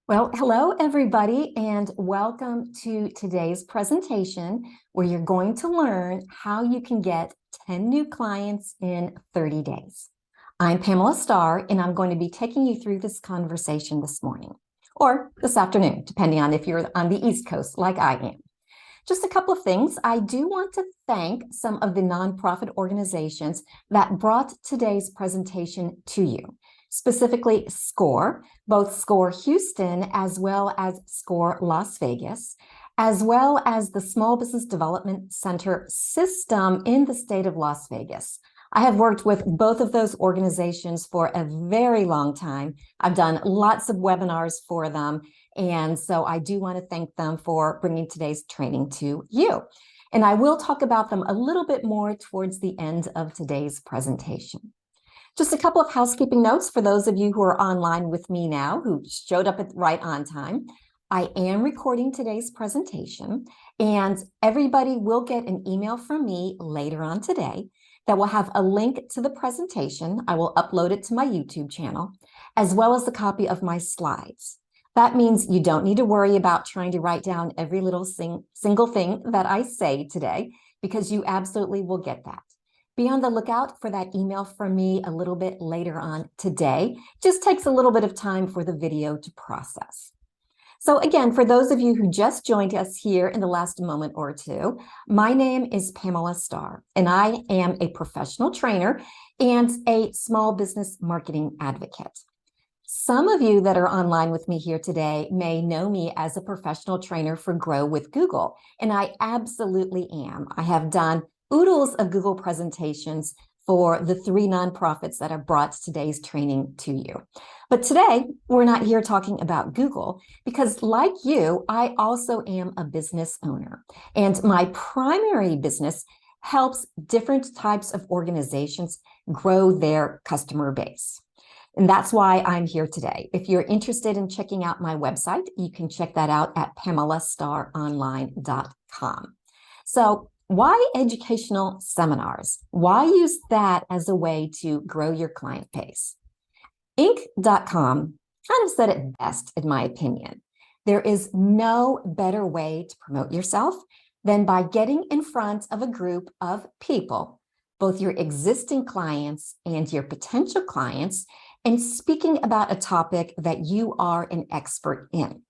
Well, hello, everybody, and welcome to today's presentation where you're going to learn how you can get 10 new clients in 30 days. I'm Pamela Starr, and I'm going to be taking you through this conversation this morning or this afternoon, depending on if you're on the East Coast like I am. Just a couple of things. I do want to thank some of the nonprofit organizations that brought today's presentation to you, specifically SCORE, both SCORE Houston as well as SCORE Las Vegas, as well as the Small Business Development Center system in the state of Las Vegas. I have worked with both of those organizations for a very long time. I've done lots of webinars for them. And so I do want to thank them for bringing today's training to you. And I will talk about them a little bit more towards the end of today's presentation. Just a couple of housekeeping notes for those of you who are online with me now, who showed up right on time. I am recording today's presentation, and everybody will get an email from me later on today that will have a link to the presentation. I will upload it to my YouTube channel, as well as a copy of my slides. That means you don't need to worry about trying to write down every little single thing that I say today, because you absolutely will get that. Be on the lookout for that email from me a little bit later on today. Just takes a little bit of time for the video to process. So again, for those of you who just joined us here in the last moment or two, my name is Pamela Starr, and I am a professional trainer and a small business marketing advocate. Some of you that are online with me here today may know me as a professional trainer for Grow with Google, and I absolutely am. I have done oodles of Google presentations for the 3 nonprofits that have brought today's training to you. But today, we're not here talking about Google because, like you, I also am a business owner, and my primary business helps different types of organizations grow their customer base. And that's why I'm here today. If you're interested in checking out my website, you can check that out at PamelaStarRonline.com. So why educational seminars? Why use that as a way to grow your client base? Inc.com kind of said it best, in my opinion. There is no better way to promote yourself than by getting in front of a group of people, both your existing clients and your potential clients, and speaking about a topic that you are an expert in.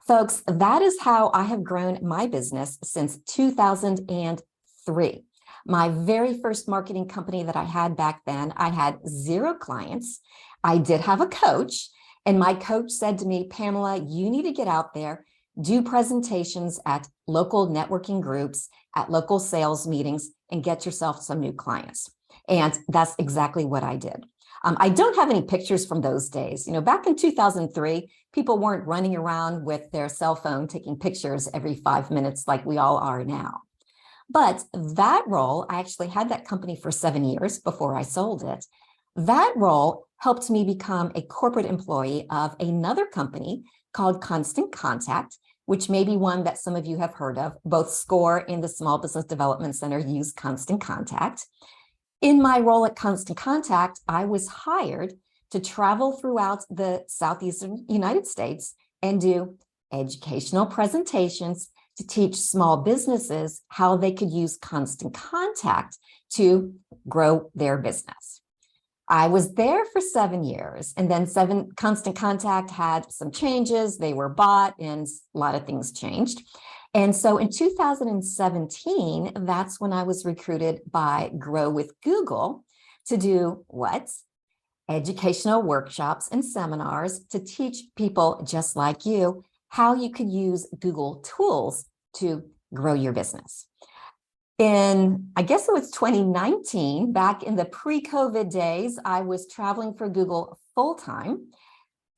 Folks, that is how I have grown my business since 2003. My very first marketing company that I had back then, I had 0 clients. I did have a coach, and my coach said to me, Pamela, you need to get out there, do presentations at local networking groups, at local sales meetings, and get yourself some new clients. And that's exactly what I did. I don't have any pictures from those days. You know, back in 2003, people weren't running around with their cell phone taking pictures every 5 minutes like we all are now. But that role, I actually had that company for 7 years before I sold it. That role helped me become a corporate employee of another company called Constant Contact, which may be one that some of you have heard of. Both SCORE and the Small Business Development Center use Constant Contact. In my role at Constant Contact, I was hired to travel throughout the southeastern United States and do educational presentations to teach small businesses how they could use Constant Contact to grow their business. I was there for 7 years, and then Constant Contact had some changes. They were bought, and a lot of things changed. And so in 2017, that's when I was recruited by Grow with Google to do what? Educational workshops and seminars to teach people just like you how you could use Google tools to grow your business. In, I guess it was 2019, back in the pre-COVID days, I was traveling for Google full-time.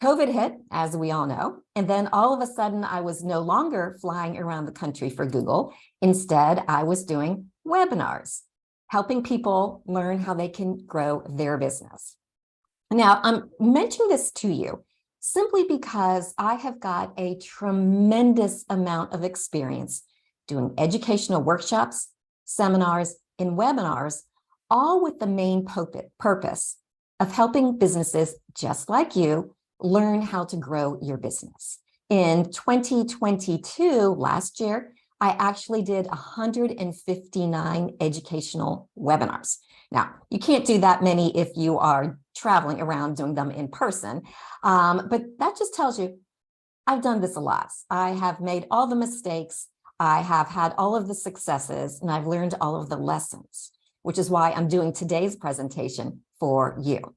COVID hit, as we all know, and then all of a sudden I was no longer flying around the country for Google. Instead, I was doing webinars, helping people learn how they can grow their business. Now, I'm mentioning this to you simply because I have got a tremendous amount of experience doing educational workshops, seminars, and webinars, all with the main purpose of helping businesses just like you learn how to grow your business. In 2022, last year, I actually did 159 educational webinars. Now, you can't do that many if you are traveling around doing them in person, but that just tells you I've done this a lot. I have made all the mistakes, I have had all of the successes, and I've learned all of the lessons, which is why I'm doing today's presentation for you.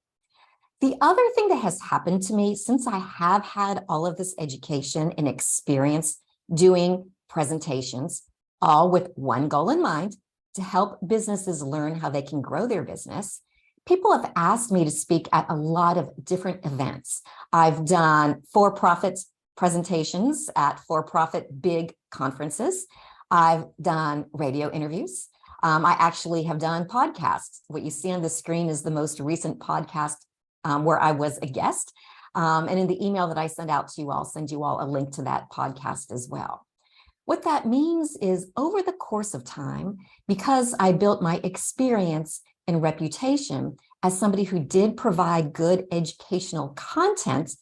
The other thing that has happened to me since I have had all of this education and experience doing presentations, all with one goal in mind, to help businesses learn how they can grow their business, people have asked me to speak at a lot of different events. I've done for-profit presentations at for-profit big conferences. I've done radio interviews. I actually have done podcasts. What you see on the screen is the most recent podcast where I was a guest. And in the email that I send out to you, I'll send you all a link to that podcast as well. What that means is over the course of time, because I built my experience and reputation as somebody who did provide good educational content,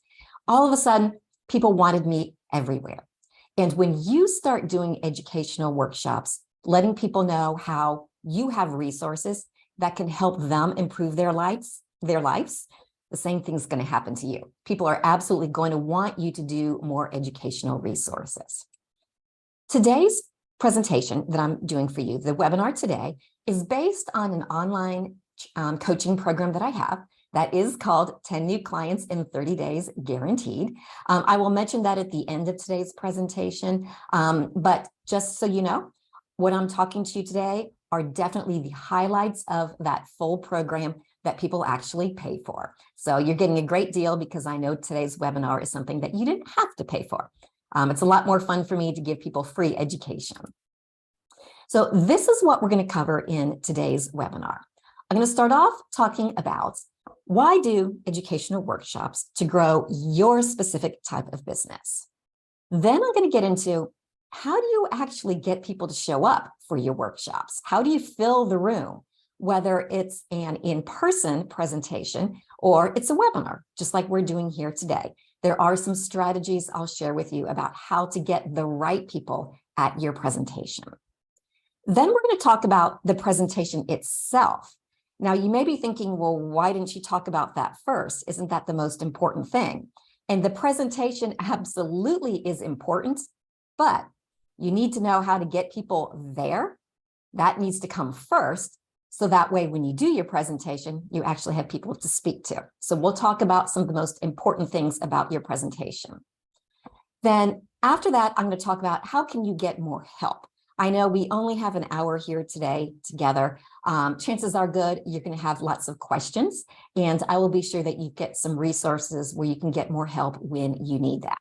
all of a sudden, people wanted me everywhere. And when you start doing educational workshops, letting people know how you have resources that can help them improve their lives, the same thing's going to happen to you. People are absolutely going to want you to do more educational resources. Today's presentation that I'm doing for you, the webinar today, is based on an online coaching program that I have that is called 10 New Clients in 30 Days Guaranteed. I will mention that at the end of today's presentation, but just so you know, what I'm talking to you today are definitely the highlights of that full program that people actually pay for. So you're getting a great deal because I know today's webinar is something that you didn't have to pay for. It's a lot more fun for me to give people free education. So this is what we're going to cover in today's webinar. I'm going to start off talking about why do educational workshops to grow your specific type of business. Then I'm going to get into how do you actually get people to show up for your workshops? How do you fill the room, whether it's an in-person presentation or it's a webinar, just like we're doing here today. There are some strategies I'll share with you about how to get the right people at your presentation. Then we're going to talk about the presentation itself. Now, you may be thinking, well, why didn't you talk about that first? Isn't that the most important thing? And the presentation absolutely is important, but you need to know how to get people there. That needs to come first. So that way, when you do your presentation, you actually have people to speak to. So we'll talk about some of the most important things about your presentation. Then after that, I'm going to talk about how can you get more help. I know we only have an hour here today together. Chances are good you're going to have lots of questions, and I will be sure that you get some resources where you can get more help when you need that.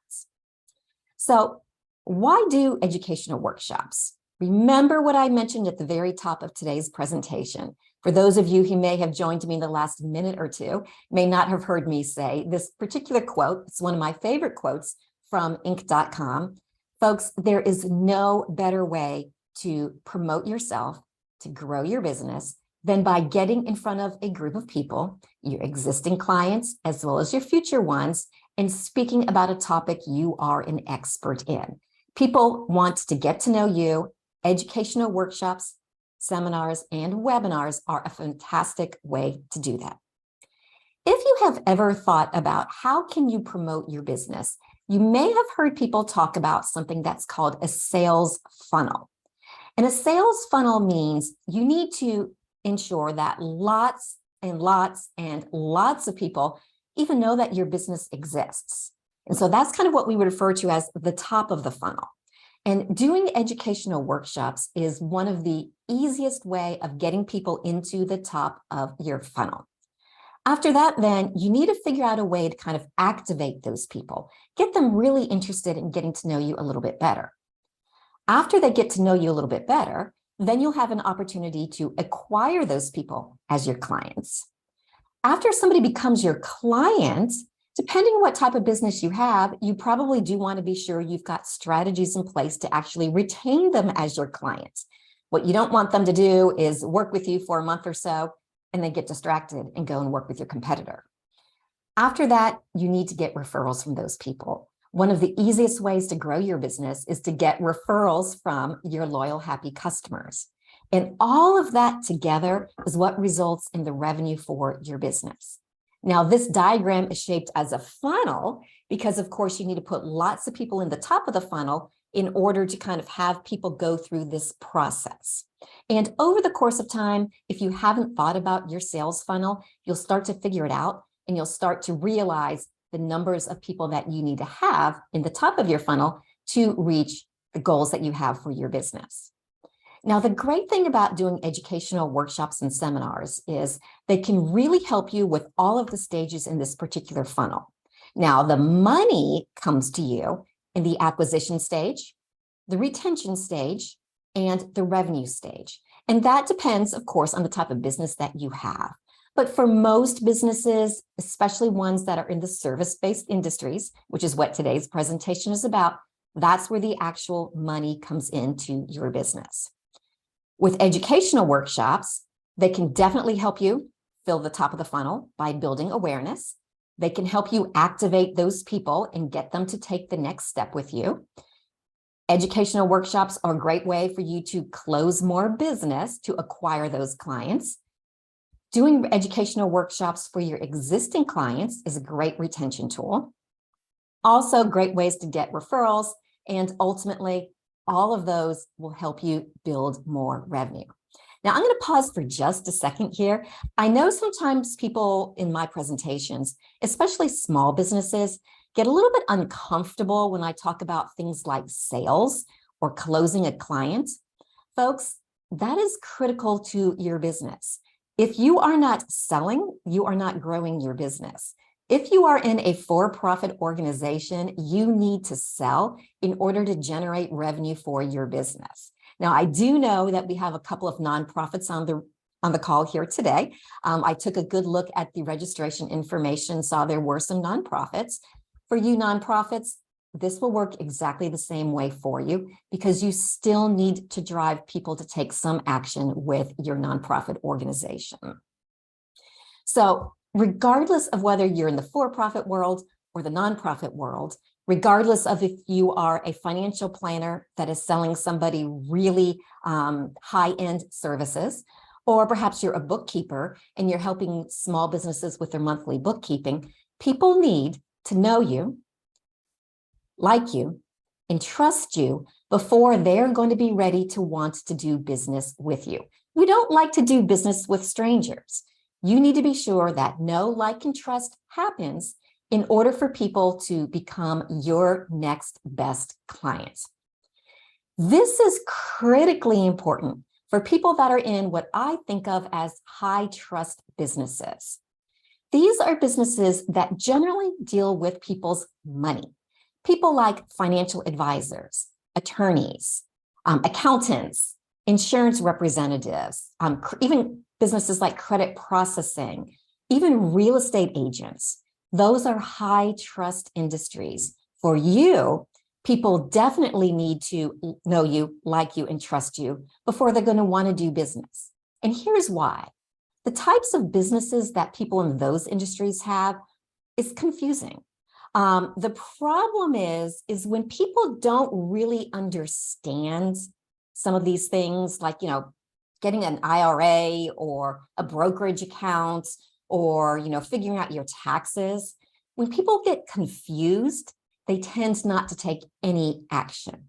So why do educational workshops? Remember what I mentioned at the very top of today's presentation. For those of you who may have joined me in the last minute or two, may not have heard me say this particular quote. It's one of my favorite quotes from Inc.com. Folks, there is no better way to promote yourself, to grow your business, than by getting in front of a group of people, your existing clients, as well as your future ones, and speaking about a topic you are an expert in. People want to get to know you. Educational workshops, seminars, and webinars are a fantastic way to do that. If you have ever thought about how can you promote your business, you may have heard people talk about something that's called a sales funnel. And a sales funnel means you need to ensure that lots and lots and lots of people even know that your business exists. And so that's kind of what we would refer to as the top of the funnel. And doing educational workshops is one of the easiest way of getting people into the top of your funnel. After that, then you need to figure out a way to kind of activate those people, get them really interested in getting to know you a little bit better. After they get to know you a little bit better, then you'll have an opportunity to acquire those people as your clients. After somebody becomes your client, depending on what type of business you have, you probably do want to be sure you've got strategies in place to actually retain them as your clients. What you don't want them to do is work with you for a month or so and then get distracted and go and work with your competitor. After that, you need to get referrals from those people. One of the easiest ways to grow your business is to get referrals from your loyal, happy customers. And all of that together is what results in the revenue for your business. Now, this diagram is shaped as a funnel because, of course, you need to put lots of people in the top of the funnel in order to kind of have people go through this process. And over the course of time, if you haven't thought about your sales funnel, you'll start to figure it out and you'll start to realize the numbers of people that you need to have in the top of your funnel to reach the goals that you have for your business. Now, the great thing about doing educational workshops and seminars is they can really help you with all of the stages in this particular funnel. Now, the money comes to you in the acquisition stage, the retention stage, and the revenue stage. And that depends, of course, on the type of business that you have. But for most businesses, especially ones that are in the service-based industries, which is what today's presentation is about, that's where the actual money comes into your business. With educational workshops, they can definitely help you fill the top of the funnel by building awareness. They can help you activate those people and get them to take the next step with you. Educational workshops are a great way for you to close more business to acquire those clients. Doing educational workshops for your existing clients is a great retention tool. Also, great ways to get referrals, and ultimately, all of those will help you build more revenue. Now, I'm going to pause for just a second here. I know sometimes people in my presentations, especially small businesses, get a little bit uncomfortable when I talk about things like sales or closing a client. Folks, that is critical to your business. If you are not selling, you are not growing your business. If you are in a for-profit organization, you need to sell in order to generate revenue for your business. Now, I do know that we have a couple of nonprofits on the call here today. I took a good look at the registration information, saw there were some nonprofits. For you nonprofits, this will work exactly the same way for you because you still need to drive people to take some action with your nonprofit organization. So regardless of whether you're in the for-profit world or the nonprofit world, regardless of if you are a financial planner that is selling somebody really high-end services, or perhaps you're a bookkeeper and you're helping small businesses with their monthly bookkeeping, people need to know you, like you, and trust you before they're going to be ready to want to do business with you. We don't like to do business with strangers. You need to be sure that know, like, and trust happens in order for people to become your next best clients. This is critically important for people that are in what I think of as high trust businesses. These are businesses that generally deal with people's money. People like financial advisors, attorneys, accountants, insurance representatives, even businesses like credit processing, even real estate agents. Those are high trust industries. For you, people definitely need to know you, like you, and trust you before they're going to want to do business. And here's why. The types of businesses that people in those industries have is confusing. The problem is when people don't really understand some of these things, like, getting an IRA or a brokerage account or, figuring out your taxes. When people get confused, they tend not to take any action.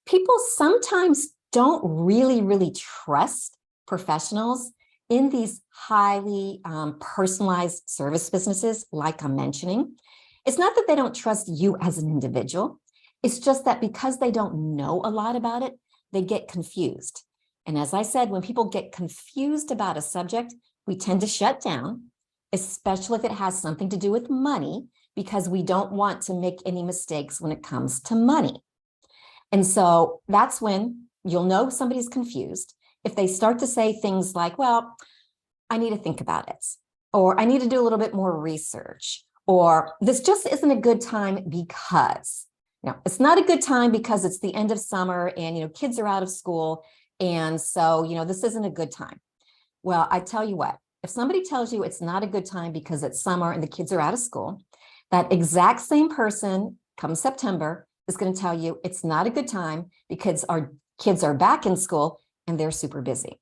People sometimes don't really trust professionals in these highly personalized service businesses, like I'm mentioning. It's not that they don't trust you as an individual. It's just that because they don't know a lot about it, they get confused. And as I said, when people get confused about a subject, we tend to shut down, especially if it has something to do with money, because we don't want to make any mistakes when it comes to money. And so that's when you'll know somebody's confused if they start to say things like, well, I need to think about it, or I need to do a little bit more research, or this just isn't a good time because. It's not a good time because it's the end of summer and, kids are out of school. And so, this isn't a good time. Well, I tell you what, if somebody tells you it's not a good time because it's summer and the kids are out of school, that exact same person come September is going to tell you it's not a good time because our kids are back in school and they're super busy.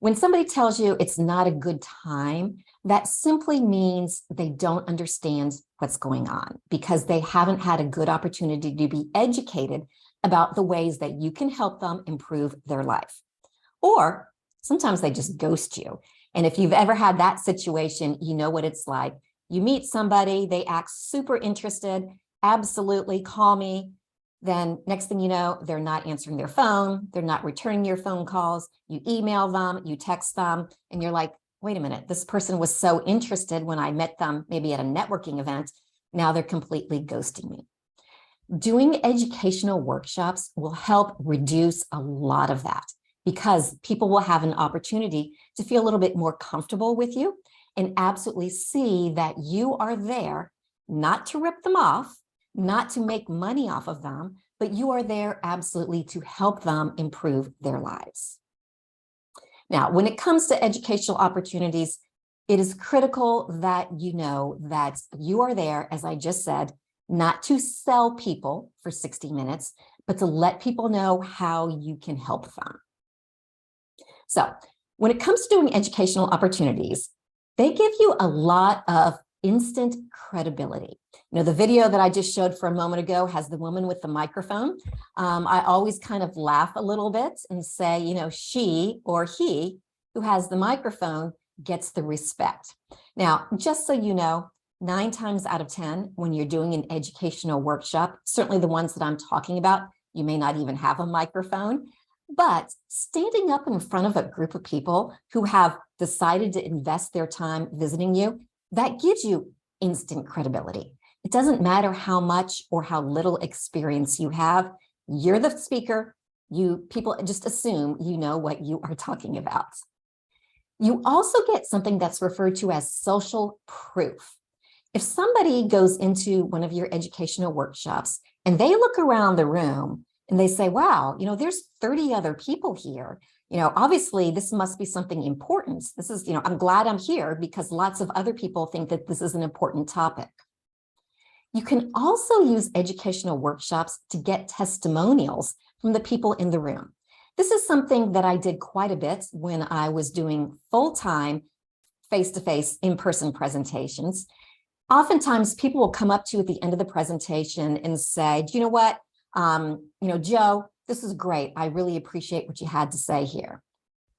When somebody tells you it's not a good time, that simply means they don't understand what's going on because they haven't had a good opportunity to be educated about the ways that you can help them improve their life. Or sometimes they just ghost you. And if you've ever had that situation, you know what it's like. You meet somebody, they act super interested, absolutely, call me. Then next thing you know, they're not answering their phone, they're not returning your phone calls, you email them, you text them, and you're like, wait a minute, this person was so interested when I met them, maybe at a networking event, now they're completely ghosting me. Doing educational workshops will help reduce a lot of that because people will have an opportunity to feel a little bit more comfortable with you and absolutely see that you are there not to rip them off, not to make money off of them, but you are there absolutely to help them improve their lives. Now, when it comes to educational opportunities, it is critical that you know that you are there, as I just said, not to sell people for 60 minutes, but to let people know how you can help them. So when it comes to doing educational opportunities, they give you a lot of instant credibility. You know, the video that I just showed for a moment ago has the woman with the microphone. I always kind of laugh a little bit and say, you know, she or he who has the microphone gets the respect. Now, just so you know, 9 times out of 10, when you're doing an educational workshop, certainly the ones that I'm talking about, you may not even have a microphone, but standing up in front of a group of people who have decided to invest their time visiting you, that gives you instant credibility. It doesn't matter how much or how little experience you have. You're the speaker. People just assume you know what you are talking about. You also get something that's referred to as social proof. If somebody goes into one of your educational workshops and they look around the room and they say, wow, you know, there's 30 other people here. You know, obviously this must be something important. This is, you know, I'm glad I'm here because lots of other people think that this is an important topic. You can also use educational workshops to get testimonials from the people in the room. This is something that I did quite a bit when I was doing full-time, face-to-face, in-person presentations. Oftentimes people will come up to you at the end of the presentation and say, do you know what, you know, Joe, this is great. I really appreciate what you had to say here.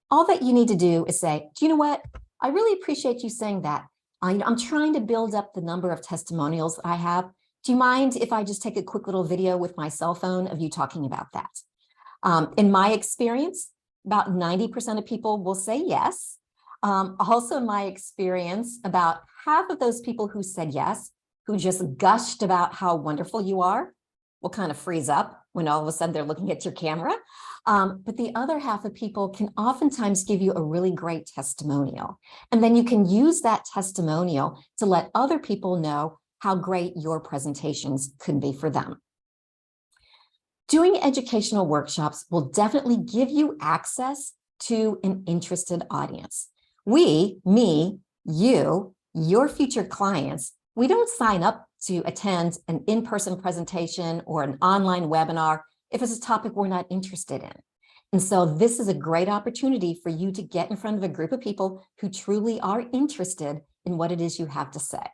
All that you need to do is say, do you know what? I really appreciate you saying that. I'm trying to build up the number of testimonials that I have. Do you mind if I just take a quick little video with my cell phone of you talking about that? In my experience, about 90% of people will say yes. Also in my experience, about half of those people who said yes, who just gushed about how wonderful you are, will kind of freeze up when all of a sudden they're looking at your camera. But the other half of people can oftentimes give you a really great testimonial. And then you can use that testimonial to let other people know how great your presentations could be for them. Doing educational workshops will definitely give you access to an interested audience. We, me, you, your future clients, we don't sign up to attend an in-person presentation or an online webinar if it's a topic we're not interested in. And so this is a great opportunity for you to get in front of a group of people who truly are interested in what it is you have to say.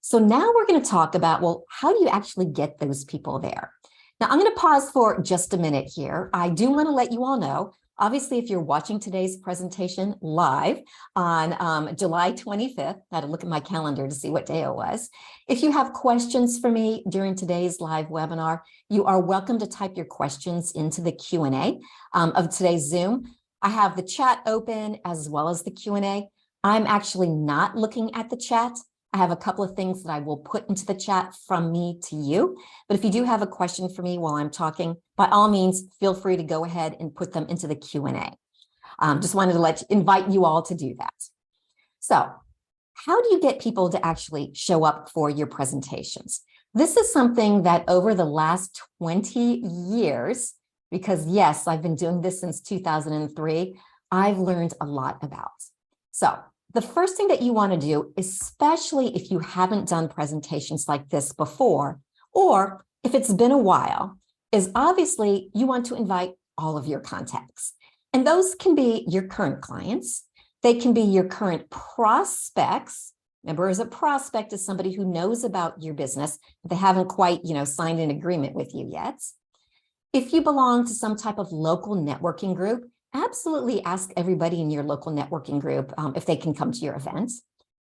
So now we're going to talk about, well, how do you actually get those people there? Now, I'm going to pause for just a minute here. I do want to let you all know, obviously, if you're watching today's presentation live on July 25th, I had to look at my calendar to see what day it was. If you have questions for me during today's live webinar, you are welcome to type your questions into the Q&A of today's Zoom. I have the chat open as well as the Q&A. I'm actually not looking at the chat. I have a couple of things that I will put into the chat from me to you. But if you do have a question for me while I'm talking, by all means, feel free to go ahead and put them into the Q&A. Just wanted to invite you all to do that. So how do you get people to actually show up for your presentations? This is something that over the last 20 years, because yes, I've been doing this since 2003, I've learned a lot about. So the first thing that you want to do, especially if you haven't done presentations like this before, or if it's been a while, is obviously you want to invite all of your contacts. And those can be your current clients. They can be your current prospects. Remember, as a prospect is somebody who knows about your business, but they haven't quite, signed an agreement with you yet. If you belong to some type of local networking group, absolutely ask everybody in your local networking group if they can come to your events.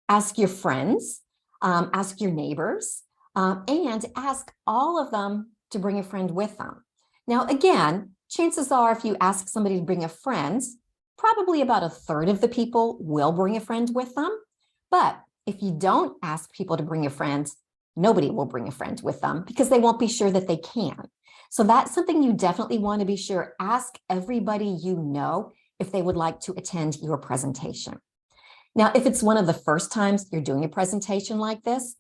Ask your friends, ask your neighbors, and ask all of them to bring a friend with them. Now, again, chances are if you ask somebody to bring a friend, probably about a third of the people will bring a friend with them. But if you don't ask people to bring a friend, nobody will bring a friend with them because they won't be sure that they can. So that's something you definitely want to be sure. Ask everybody you know if they would like to attend your presentation. Now, if it's one of the first times you're doing a presentation like this,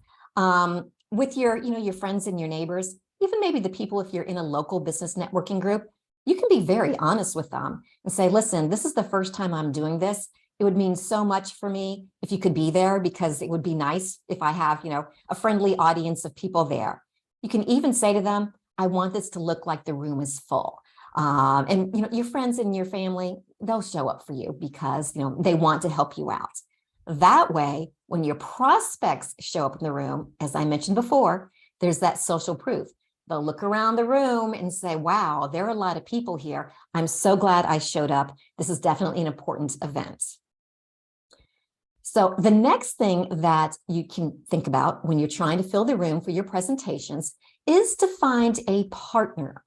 with your friends and your neighbors, even maybe the people, if you're in a local business networking group, you can be very honest with them and say, listen, this is the first time I'm doing this. It would mean so much for me if you could be there, because it would be nice if I have, a friendly audience of people there. You can even say to them, I want this to look like the room is full. And your friends and your family, they'll show up for you because they want to help you out. That way, when your prospects show up in the room, as I mentioned before, there's that social proof. They'll look around the room and say, wow, there are a lot of people here. I'm so glad I showed up. This is definitely an important event. So the next thing that you can think about when you're trying to fill the room for your presentations is to find a partner.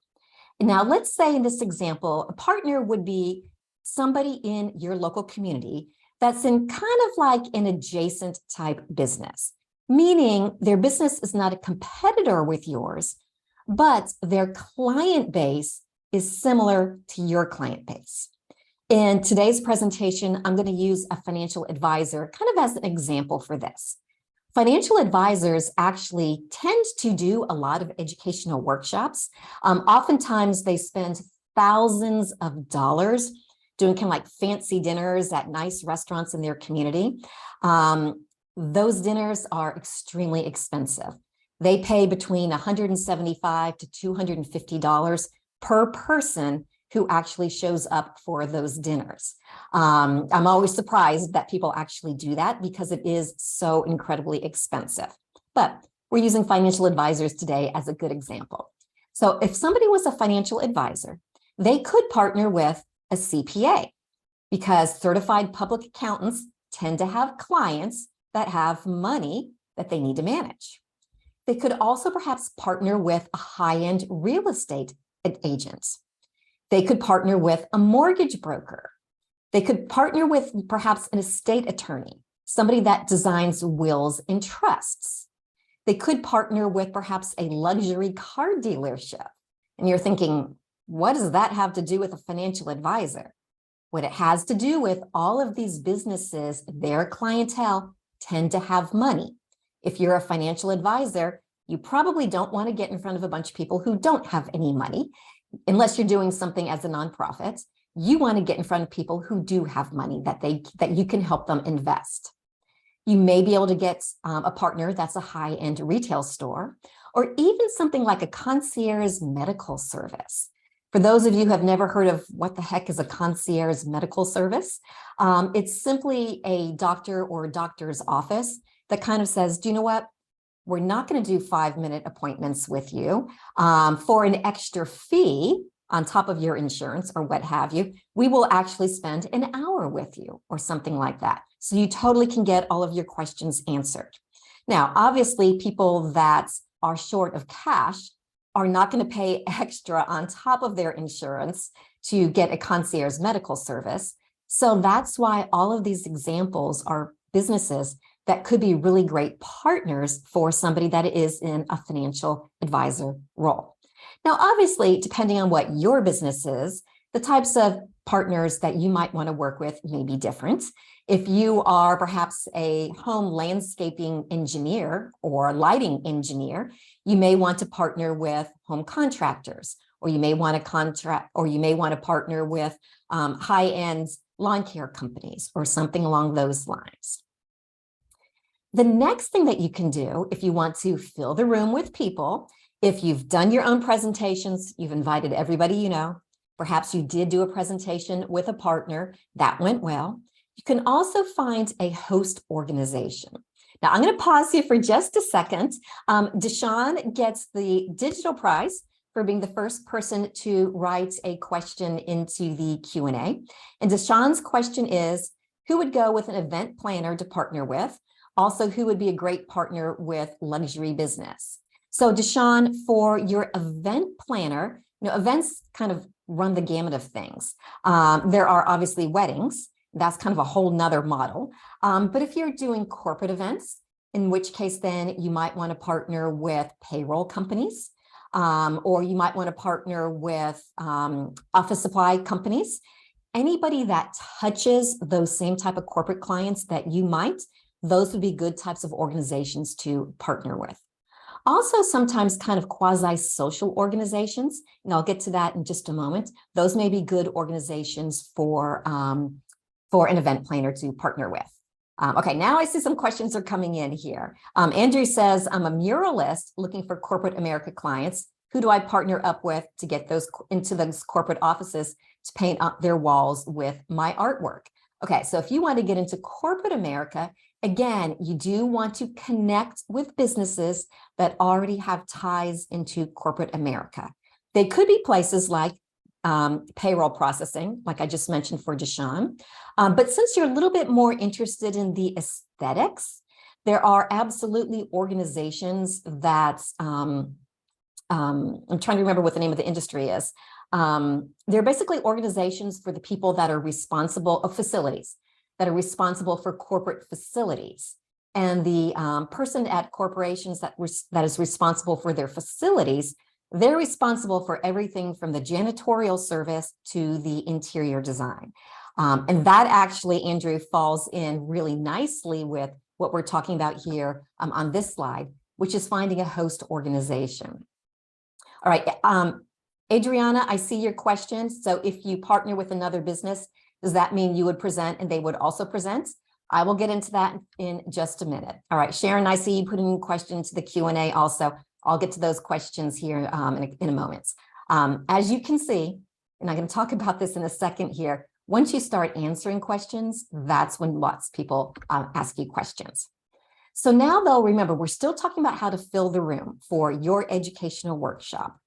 Now, let's say in this example, a partner would be somebody in your local community that's in kind of like an adjacent type business, meaning their business is not a competitor with yours, but their client base is similar to your client base. In today's presentation, I'm going to use a financial advisor kind of as an example for this. Financial advisors actually tend to do a lot of educational workshops. Oftentimes, they spend thousands of dollars doing kind of like fancy dinners at nice restaurants in their community. Those dinners are extremely expensive. They pay between $175 to $250 per person who actually shows up for those dinners. I'm always surprised that people actually do that because it is so incredibly expensive. But we're using financial advisors today as a good example. So if somebody was a financial advisor, they could partner with a CPA because certified public accountants tend to have clients that have money that they need to manage. They could also perhaps partner with a high-end real estate agent. They could partner with a mortgage broker. They could partner with perhaps an estate attorney, somebody that designs wills and trusts. They could partner with perhaps a luxury car dealership. And you're thinking, what does that have to do with a financial advisor? What it has to do with all of these businesses, their clientele tend to have money. If you're a financial advisor, you probably don't want to get in front of a bunch of people who don't have any money. Unless you're doing something as a nonprofit, you want to get in front of people who do have money that you can help them invest. You may be able to get a partner that's a high-end retail store, or even something like a concierge medical service. For those of you who have never heard of what the heck is a concierge medical service, it's simply a doctor or a doctor's office that kind of says, do you know what? We're not going to do 5-minute appointments with you for an extra fee on top of your insurance or what have you. We will actually spend an hour with you or something like that. So you totally can get all of your questions answered. Now, obviously, people that are short of cash are not going to pay extra on top of their insurance to get a concierge medical service. So that's why all of these examples are businesses that could be really great partners for somebody that is in a financial advisor role. Now, obviously, depending on what your business is, the types of partners that you might want to work with may be different. If you are perhaps a home landscaping engineer or lighting engineer, you may want to partner with home contractors, or you may want to partner with high-end lawn care companies or something along those lines. The next thing that you can do if you want to fill the room with people, if you've done your own presentations, you've invited everybody you know, perhaps you did do a presentation with a partner, that went well. You can also find a host organization. Now, I'm going to pause here for just a second. Deshawn gets the digital prize for being the first person to write a question into the Q&A. And Deshawn's question is, who would go with an event planner to partner with? Also, who would be a great partner with luxury business? So Deshawn, for your event planner, events kind of run the gamut of things. There are obviously weddings. That's kind of a whole nother model. But if you're doing corporate events, in which case then you might want to partner with payroll companies, or you might want to partner with office supply companies. Anybody that touches those same type of corporate clients that you might, those would be good types of organizations to partner with. Also, sometimes kind of quasi-social organizations, and I'll get to that in just a moment. Those may be good organizations for an event planner to partner with. Okay, now I see some questions are coming in here. Andrew says, I'm a muralist looking for corporate America clients. Who do I partner up with to get those into those corporate offices to paint up their walls with my artwork? Okay, so if you want to get into corporate America, again, you do want to connect with businesses that already have ties into corporate America. They could be places like payroll processing, like I just mentioned for Deshawn. But since you're a little bit more interested in the aesthetics, there are absolutely organizations that, I'm trying to remember what the name of the industry is. They're basically organizations for the people that are responsible of facilities, that are responsible for corporate facilities. And the person at corporations that is responsible for their facilities, they're responsible for everything from the janitorial service to the interior design. And that actually, Andrew, falls in really nicely with what we're talking about here on this slide, which is finding a host organization. All right, Adriana, I see your question. So if you partner with another business, does that mean you would present and they would also present? I will get into that in just a minute. All right, Sharon, I see you putting questions to the Q&A also. I'll get to those questions here in a moment. As you can see, and I'm going to talk about this in a second here, once you start answering questions, that's when lots of people ask you questions. So now though, remember, we're still talking about how to fill the room for your educational workshop.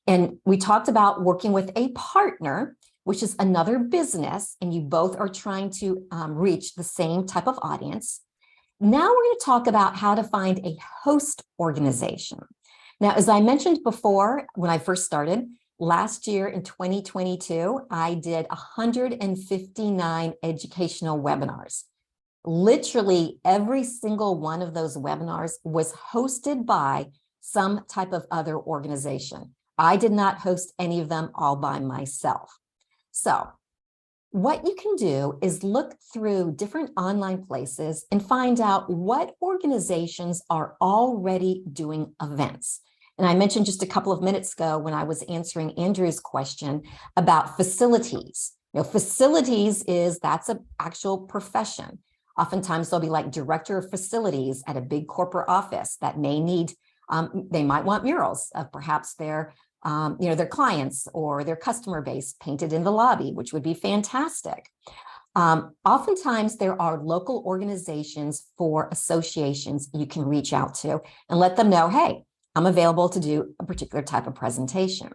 And we talked about working with a partner, which is another business, and you both are trying to reach the same type of audience. Now we're going to talk about how to find a host organization. Now, as I mentioned before, when I first started, last year in 2022, I did 159 educational webinars. Literally every single one of those webinars was hosted by some type of other organization. I did not host any of them all by myself. So what you can do is look through different online places and find out what organizations are already doing events. And I mentioned just a couple of minutes ago when I was answering Andrew's question about facilities. Facilities that's an actual profession. Oftentimes there'll be like director of facilities at a big corporate office that may need, they might want murals of perhaps their clients or their customer base painted in the lobby, which would be fantastic. Oftentimes there are local organizations for associations you can reach out to and let them know, hey, I'm available to do a particular type of presentation.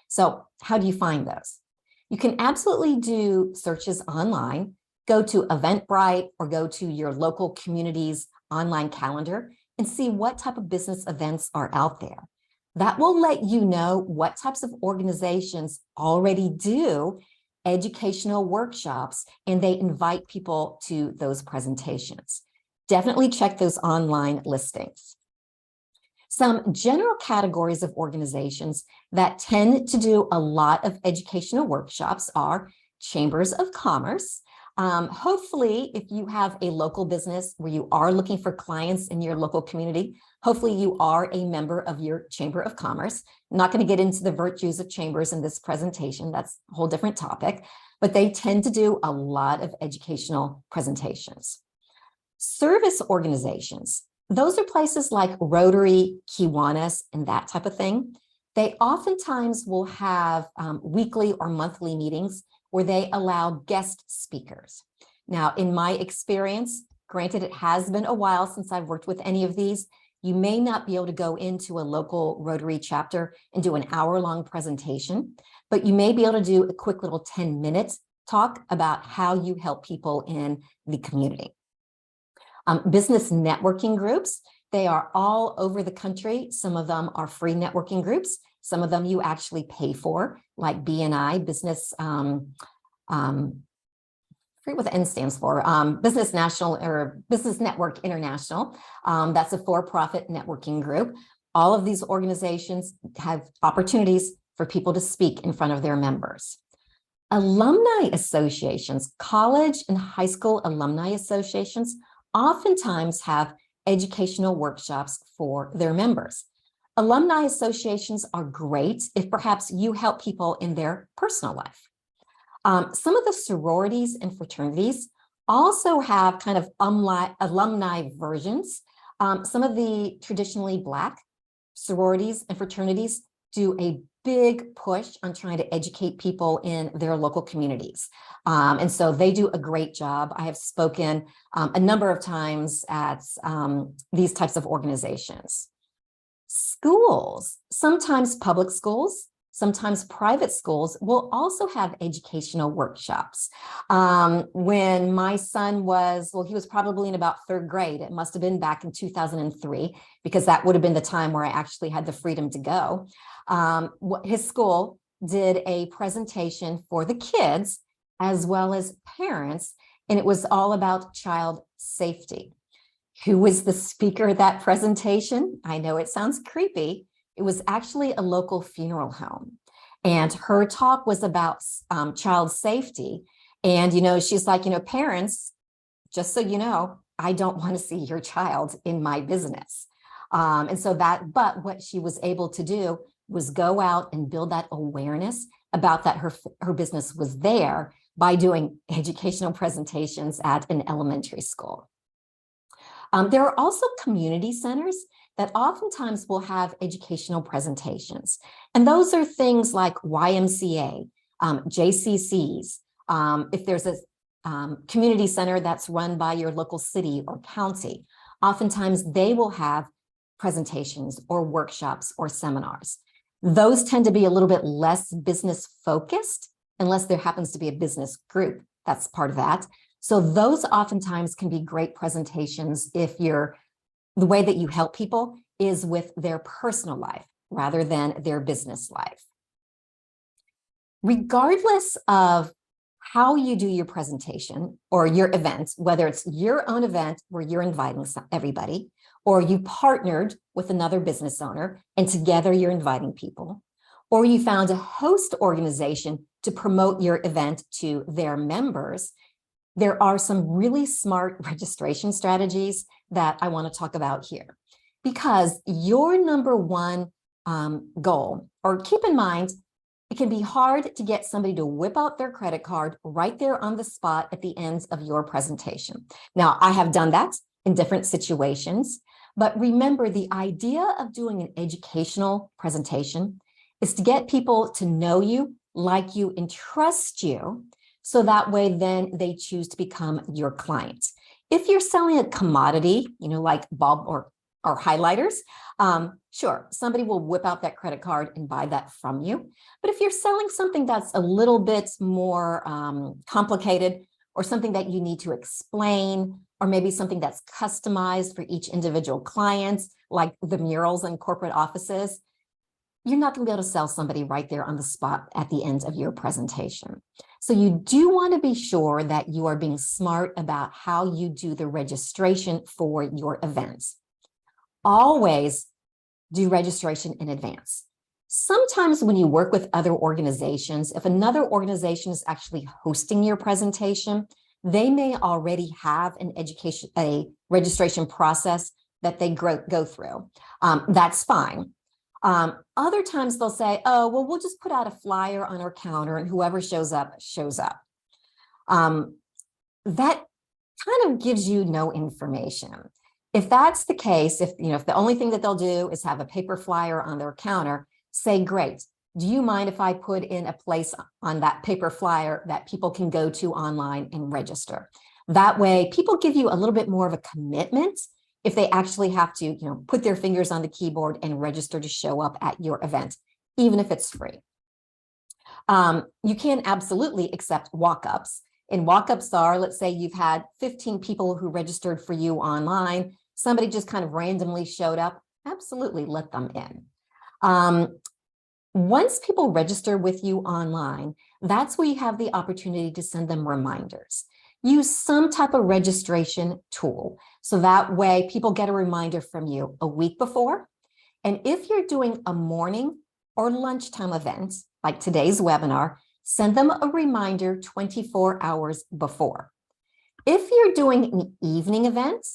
So how do you find those? You can absolutely do searches online, go to Eventbrite or go to your local community's online calendar and see what type of business events are out there. That will let you know what types of organizations already do educational workshops and they invite people to those presentations. Definitely check those online listings. Some general categories of organizations that tend to do a lot of educational workshops are chambers of commerce. Hopefully, if you have a local business where you are looking for clients in your local community, hopefully you are a member of your Chamber of Commerce. I'm not going to get into the virtues of chambers in this presentation. That's a whole different topic, but they tend to do a lot of educational presentations. Service organizations, those are places like Rotary, Kiwanis, and that type of thing. They oftentimes will have weekly or monthly meetings where they allow guest speakers. Now, in my experience, granted, it has been a while since I've worked with any of these, you may not be able to go into a local Rotary chapter and do an hour-long presentation, but you may be able to do a quick little 10-minute talk about how you help people in the community. Business networking groups, they are all over the country. Some of them are free networking groups. Some of them you actually pay for, like BNI, Business, forget what the N stands for, Business National or Business Network International. That's a for-profit networking group. All of these organizations have opportunities for people to speak in front of their members. Alumni associations, college and high school alumni associations oftentimes have educational workshops for their members. Alumni associations are great if perhaps you help people in their personal life. Some of the sororities and fraternities also have kind of alumni versions. Some of the traditionally Black sororities and fraternities do a big push on trying to educate people in their local communities. And so they do a great job. I have spoken a number of times at these types of organizations. Schools, sometimes public schools, sometimes private schools will also have educational workshops. When my son was, well, he was probably in about third grade. It must have been back in 2003, because that would have been the time where I actually had the freedom to go. His school did a presentation for the kids as well as parents, and it was all about child safety. Who was the speaker at that presentation? I know it sounds creepy. It was actually a local funeral home. And her talk was about child safety. And, she's like, parents, just so you know, I don't want to see your child in my business. But what she was able to do was go out and build that awareness about that her business was there by doing educational presentations at an elementary school. There are also community centers that oftentimes will have educational presentations. And those are things like YMCA, JCCs. If there's a community center that's run by your local city or county, oftentimes they will have presentations or workshops or seminars. Those tend to be a little bit less business focused, unless there happens to be a business group that's part of that. So those oftentimes can be great presentations if the way that you help people is with their personal life rather than their business life. Regardless of how you do your presentation or your event, whether it's your own event where you're inviting everybody, or you partnered with another business owner and together you're inviting people, or you found a host organization to promote your event to their members, there are some really smart registration strategies that I want to talk about here. Because your number one goal, or keep in mind, it can be hard to get somebody to whip out their credit card right there on the spot at the end of your presentation. Now, I have done that in different situations, but remember, the idea of doing an educational presentation is to get people to know you, like you, and trust you, so that way then they choose to become your client. If you're selling a commodity, like bulb or highlighters, sure, somebody will whip out that credit card and buy that from you. But if you're selling something that's a little bit more complicated, or something that you need to explain, or maybe something that's customized for each individual client, like the murals in corporate offices, you're not going to be able to sell somebody right there on the spot at the end of your presentation. So you do want to be sure that you are being smart about how you do the registration for your events. Always do registration in advance. Sometimes when you work with other organizations, if another organization is actually hosting your presentation, they may already have a registration process that they go through. That's fine. Other times they'll say, oh, well, we'll just put out a flyer on our counter and whoever shows up, shows up. That kind of gives you no information. If that's the case, if the only thing that they'll do is have a paper flyer on their counter, say, great. Do you mind if I put in a place on that paper flyer that people can go to online and register? That way, people give you a little bit more of a commitment if they actually have to, put their fingers on the keyboard and register to show up at your event, even if it's free. You can absolutely accept walk-ups. And walk-ups are, let's say you've had 15 people who registered for you online. Somebody just kind of randomly showed up. Absolutely let them in. Once people register with you online, that's where you have the opportunity to send them reminders. Use some type of registration tool. So that way people get a reminder from you a week before. And if you're doing a morning or lunchtime event, like today's webinar, send them a reminder 24 hours before. If you're doing an evening event,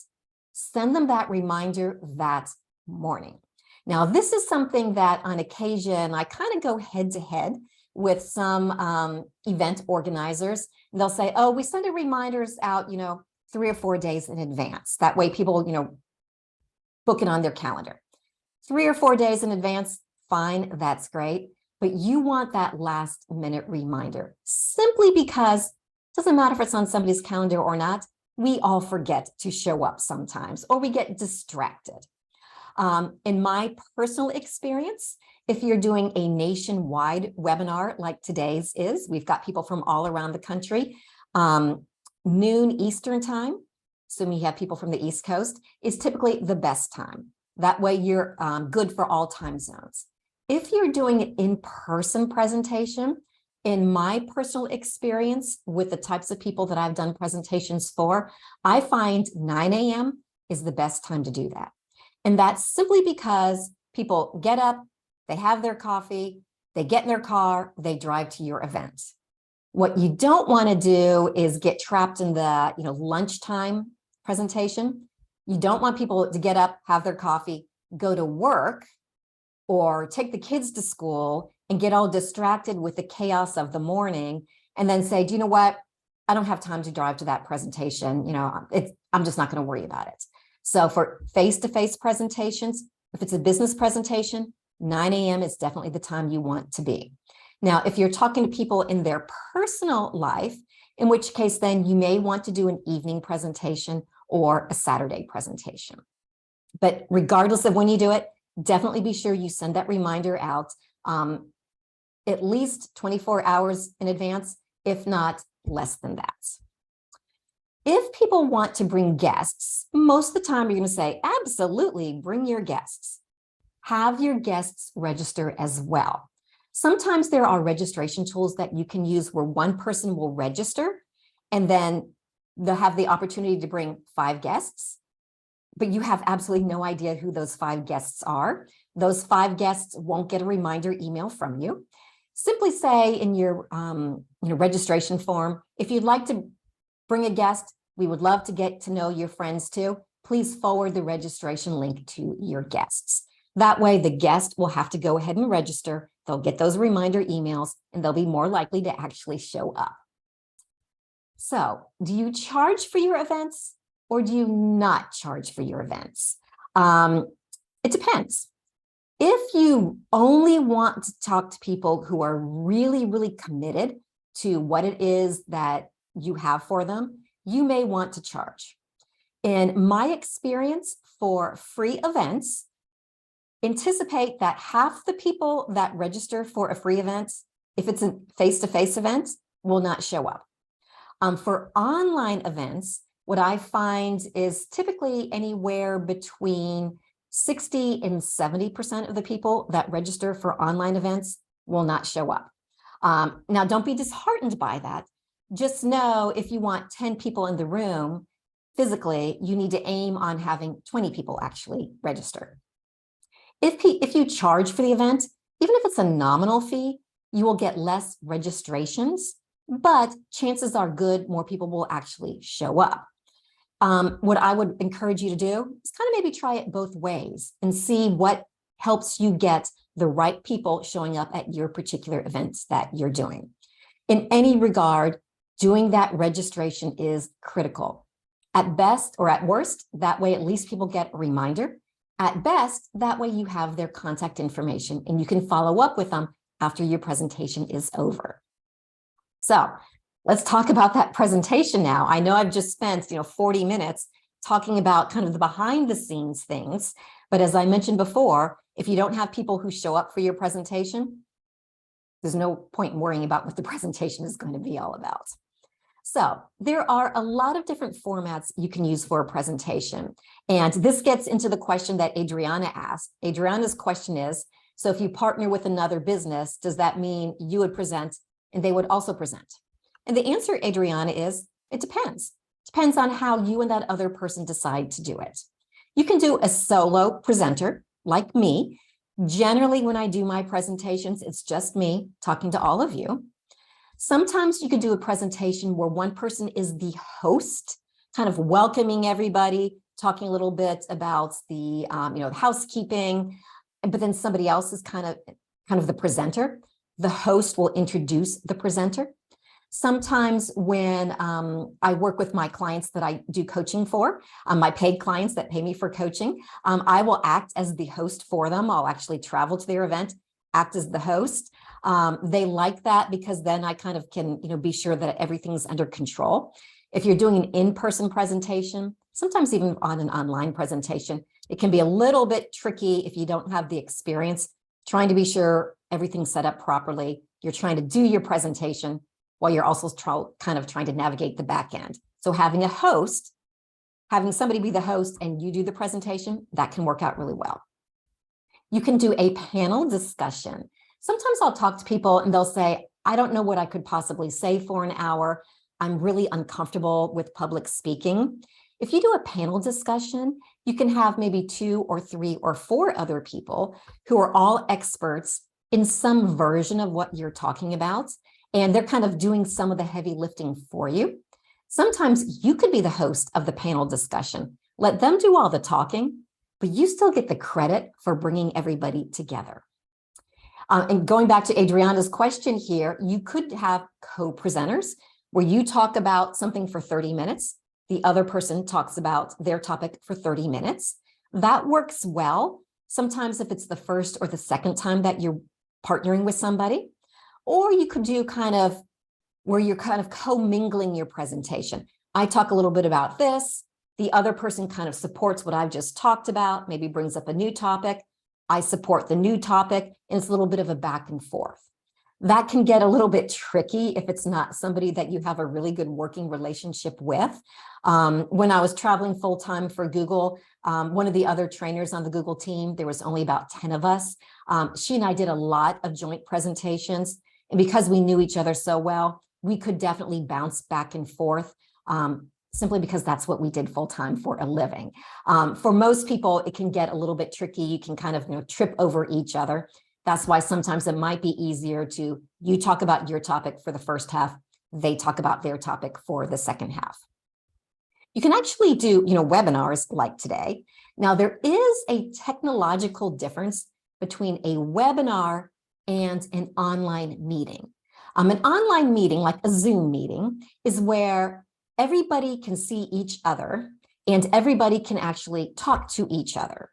send them that reminder that morning. Now, this is something that on occasion, I kind of go head to head with some event organizers. And they'll say, oh, we send the reminders out, 3 or 4 days in advance. That way people, book it on their calendar. 3 or 4 days in advance, fine, that's great. But you want that last minute reminder simply because it doesn't matter if it's on somebody's calendar or not, we all forget to show up sometimes, or we get distracted. In my personal experience, if you're doing a nationwide webinar like today's is, we've got people from all around the country, noon Eastern time, assuming you have people from the East Coast, is typically the best time. That way you're good for all time zones. If you're doing an in-person presentation, in my personal experience with the types of people that I've done presentations for, I find 9 a.m. is the best time to do that. And that's simply because people get up, they have their coffee, they get in their car, they drive to your event. What you don't want to do is get trapped in the lunchtime presentation. You don't want people to get up, have their coffee, go to work, or take the kids to school and get all distracted with the chaos of the morning and then say, do you know what? I don't have time to drive to that presentation. I'm just not going to worry about it. So for face-to-face presentations, if it's a business presentation, 9 a.m. is definitely the time you want to be. Now, if you're talking to people in their personal life, in which case then you may want to do an evening presentation or a Saturday presentation. But regardless of when you do it, definitely be sure you send that reminder out at least 24 hours in advance, if not less than that. If people want to bring guests, most of the time you're going to say, absolutely, bring your guests. Have your guests register as well. Sometimes there are registration tools that you can use where one person will register and then they'll have the opportunity to bring 5 guests, but you have absolutely no idea who those 5 guests are. Those 5 guests won't get a reminder email from you. Simply say in your registration form, if you'd like to bring a guest, we would love to get to know your friends too. Please forward the registration link to your guests. That way the guest will have to go ahead and register. They'll get those reminder emails and they'll be more likely to actually show up. So, do you charge for your events or do you not charge for your events? It depends. If you only want to talk to people who are really, really committed to what it is that you have for them, you may want to charge. In my experience for free events, anticipate that half the people that register for a free event, if it's a face-to-face event, will not show up. For online events, what I find is typically anywhere between 60 and 70% of the people that register for online events will not show up. Now, don't be disheartened by that. Just know if you want 10 people in the room physically, you need to aim on having 20 people actually register. If you charge for the event, even if it's a nominal fee, you will get less registrations but chances are good, more people will actually show up. What I would encourage you to do is kind of maybe try it both ways and see what helps you get the right people showing up at your particular events that you're doing. In any regard, doing that registration is critical. At best or at worst, that way at least people get a reminder. At best, that way you have their contact information and you can follow up with them after your presentation is over. So let's talk about that presentation now. I know I've just spent 40 minutes talking about kind of the behind the scenes things, but as I mentioned before, if you don't have people who show up for your presentation, there's no point in worrying about what the presentation is going to be all about. So there are a lot of different formats you can use for a presentation. And this gets into the question that Adriana asked. Adriana's question is, so if you partner with another business, does that mean you would present and they would also present? And the answer, Adriana, is it depends. Depends on how you and that other person decide to do it. You can do a solo presenter like me. Generally, when I do my presentations, it's just me talking to all of you. Sometimes you can do a presentation where one person is the host, kind of welcoming everybody, talking a little bit about the housekeeping, but then somebody else is kind of the presenter. The host will introduce the presenter. Sometimes when I work with my clients that I do coaching for, my paid clients that pay me for coaching, I will act as the host for them. I'll actually travel to their event, act as the host. They like that because then I kind of can, be sure that everything's under control. If you're doing an in-person presentation, sometimes even on an online presentation, it can be a little bit tricky if you don't have the experience, trying to be sure everything's set up properly. You're trying to do your presentation while you're also trying to navigate the back end. So having a host, having somebody be the host and you do the presentation, that can work out really well. You can do a panel discussion. Sometimes I'll talk to people and they'll say, I don't know what I could possibly say for an hour. I'm really uncomfortable with public speaking. If you do a panel discussion, you can have maybe 2 or 3 or 4 other people who are all experts in some version of what you're talking about. And they're kind of doing some of the heavy lifting for you. Sometimes you could be the host of the panel discussion. Let them do all the talking, but you still get the credit for bringing everybody together. And going back to Adriana's question here, you could have co-presenters where you talk about something for 30 minutes. The other person talks about their topic for 30 minutes. That works well. Sometimes if it's the first or the second time that you're partnering with somebody, or you could do kind of where you're kind of co-mingling your presentation. I talk a little bit about this. The other person kind of supports what I've just talked about, maybe brings up a new topic. I support the new topic, and it's a little bit of a back and forth. That can get a little bit tricky if it's not somebody that you have a really good working relationship with. When I was traveling full-time for Google, one of the other trainers on the Google team, there was only about 10 of us. She and I did a lot of joint presentations. And because we knew each other so well, we could definitely bounce back and forth simply because that's what we did full-time for a living. For most people, it can get a little bit tricky. You can kind of trip over each other. That's why sometimes it might be easier to you talk about your topic for the first half, they talk about their topic for the second half. You can actually do webinars like today. Now, there is a technological difference between a webinar and an online meeting. An online meeting, like a Zoom meeting, is where everybody can see each other and everybody can actually talk to each other.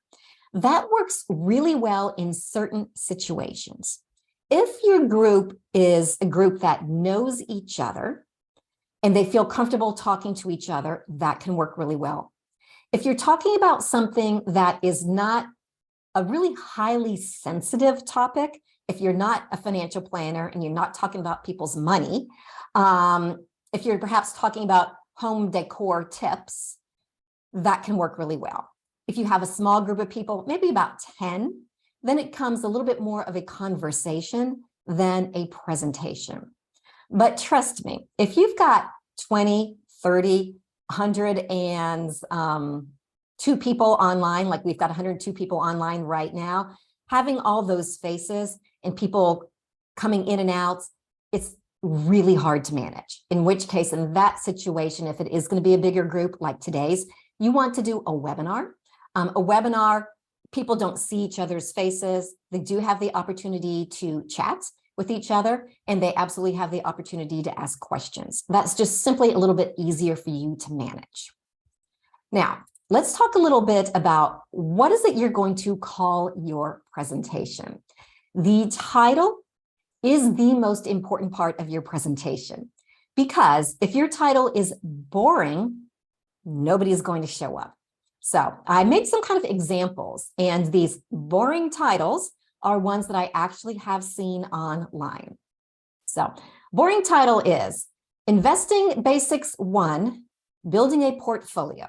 That works really well in certain situations. If your group is a group that knows each other and they feel comfortable talking to each other, that can work really well. If you're talking about something that is not a really highly sensitive topic, if you're not a financial planner and you're not talking about people's money, if you're perhaps talking about home decor tips, that can work really well. If you have a small group of people, maybe about 10, then it comes a little bit more of a conversation than a presentation. But trust me, if you've got 20, 30, 102 people online, like we've got 102 people online right now, having all those faces and people coming in and out, it's really hard to manage. In which case, in that situation, if it is going to be a bigger group like today's, you want to do a webinar. A webinar, people don't see each other's faces. They do have the opportunity to chat with each other, and they absolutely have the opportunity to ask questions. That's just simply a little bit easier for you to manage. Now, let's talk a little bit about what is it you're going to call your presentation. The title is the most important part of your presentation, because if your title is boring, nobody is going to show up. So I made some kind of examples, and these boring titles are ones that I actually have seen online. So boring title is Investing Basics 1, Building a Portfolio.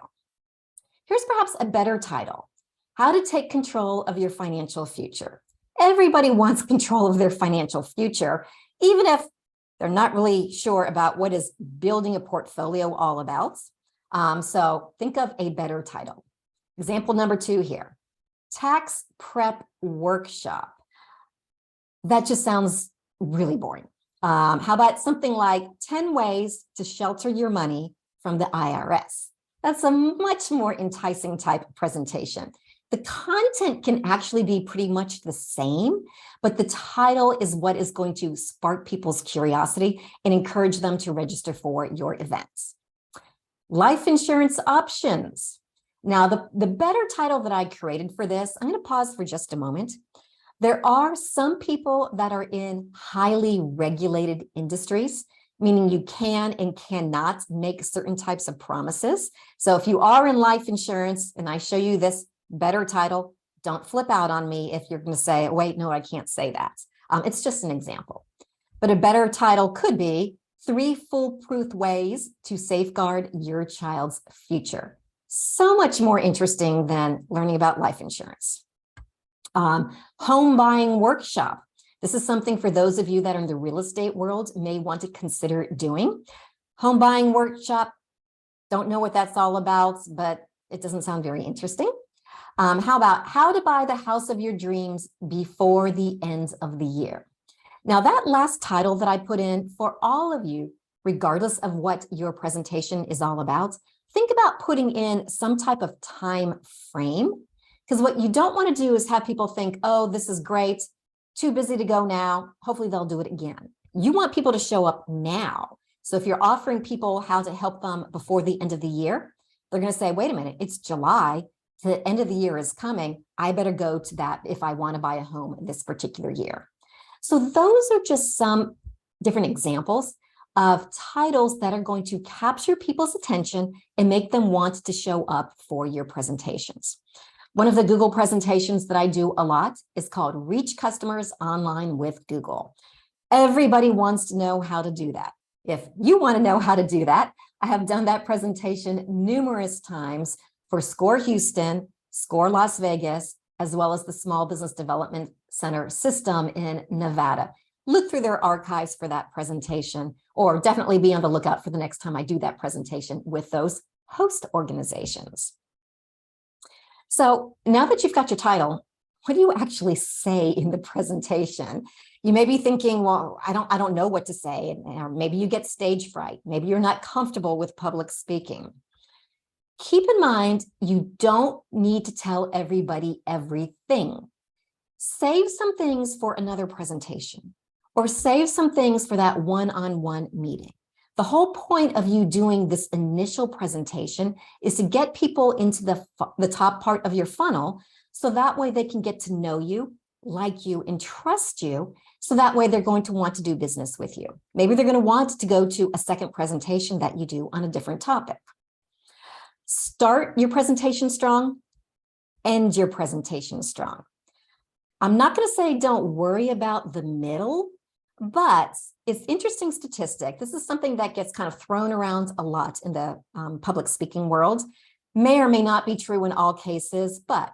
Here's perhaps a better title, How to Take Control of Your Financial Future. Everybody wants control of their financial future, even if they're not really sure about what is building a portfolio all about. So think of a better title. Example number 2 here, Tax Prep Workshop. That just sounds really boring. How about something like 10 ways to shelter your money from the IRS? That's a much more enticing type of presentation. The content can actually be pretty much the same, but the title is what is going to spark people's curiosity and encourage them to register for your events. Life insurance options. Now, the better title that I created for this, I'm going to pause for just a moment. There are some people that are in highly regulated industries, meaning you can and cannot make certain types of promises. So if you are in life insurance and I show you this better title, don't flip out on me if you're going to say, wait, no, I can't say that. It's just an example. But a better title could be 3 foolproof ways to safeguard your child's future. So much more interesting than learning about life insurance. Home buying workshop. This is something for those of you that are in the real estate world may want to consider doing. Home buying workshop, don't know what that's all about, but it doesn't sound very interesting. How about how to buy the house of your dreams before the end of the year? Now, that last title that I put in for all of you, regardless of what your presentation is all about, think about putting in some type of time frame, because what you don't want to do is have people think, oh, this is great, too busy to go now, hopefully they'll do it again. You want people to show up now. So if you're offering people how to help them before the end of the year, they're going to say, wait a minute, it's July, the end of the year is coming, I better go to that if I want to buy a home this particular year. So those are just some different examples of titles that are going to capture people's attention and make them want to show up for your presentations. One of the Google presentations that I do a lot is called Reach Customers Online with Google. Everybody wants to know how to do that. If you want to know how to do that, I have done that presentation numerous times for SCORE Houston, SCORE Las Vegas, as well as the Small Business Development Center system in Nevada. Look through their archives for that presentation, or definitely be on the lookout for the next time I do that presentation with those host organizations. So now that you've got your title, what do you actually say in the presentation? You may be thinking, well, I don't know what to say. Or maybe you get stage fright. Maybe you're not comfortable with public speaking. Keep in mind, you don't need to tell everybody everything. Save some things for another presentation, or save some things for that one-on-one meeting. The whole point of you doing this initial presentation is to get people into the top part of your funnel, so that way they can get to know you, like you, and trust you, so that way they're going to want to do business with you. Maybe they're going to want to go to a second presentation that you do on a different topic. Start your presentation strong, end your presentation strong. I'm not going to say don't worry about the middle, but it's interesting statistic. This is something that gets kind of thrown around a lot in the public speaking world. May or may not be true in all cases, but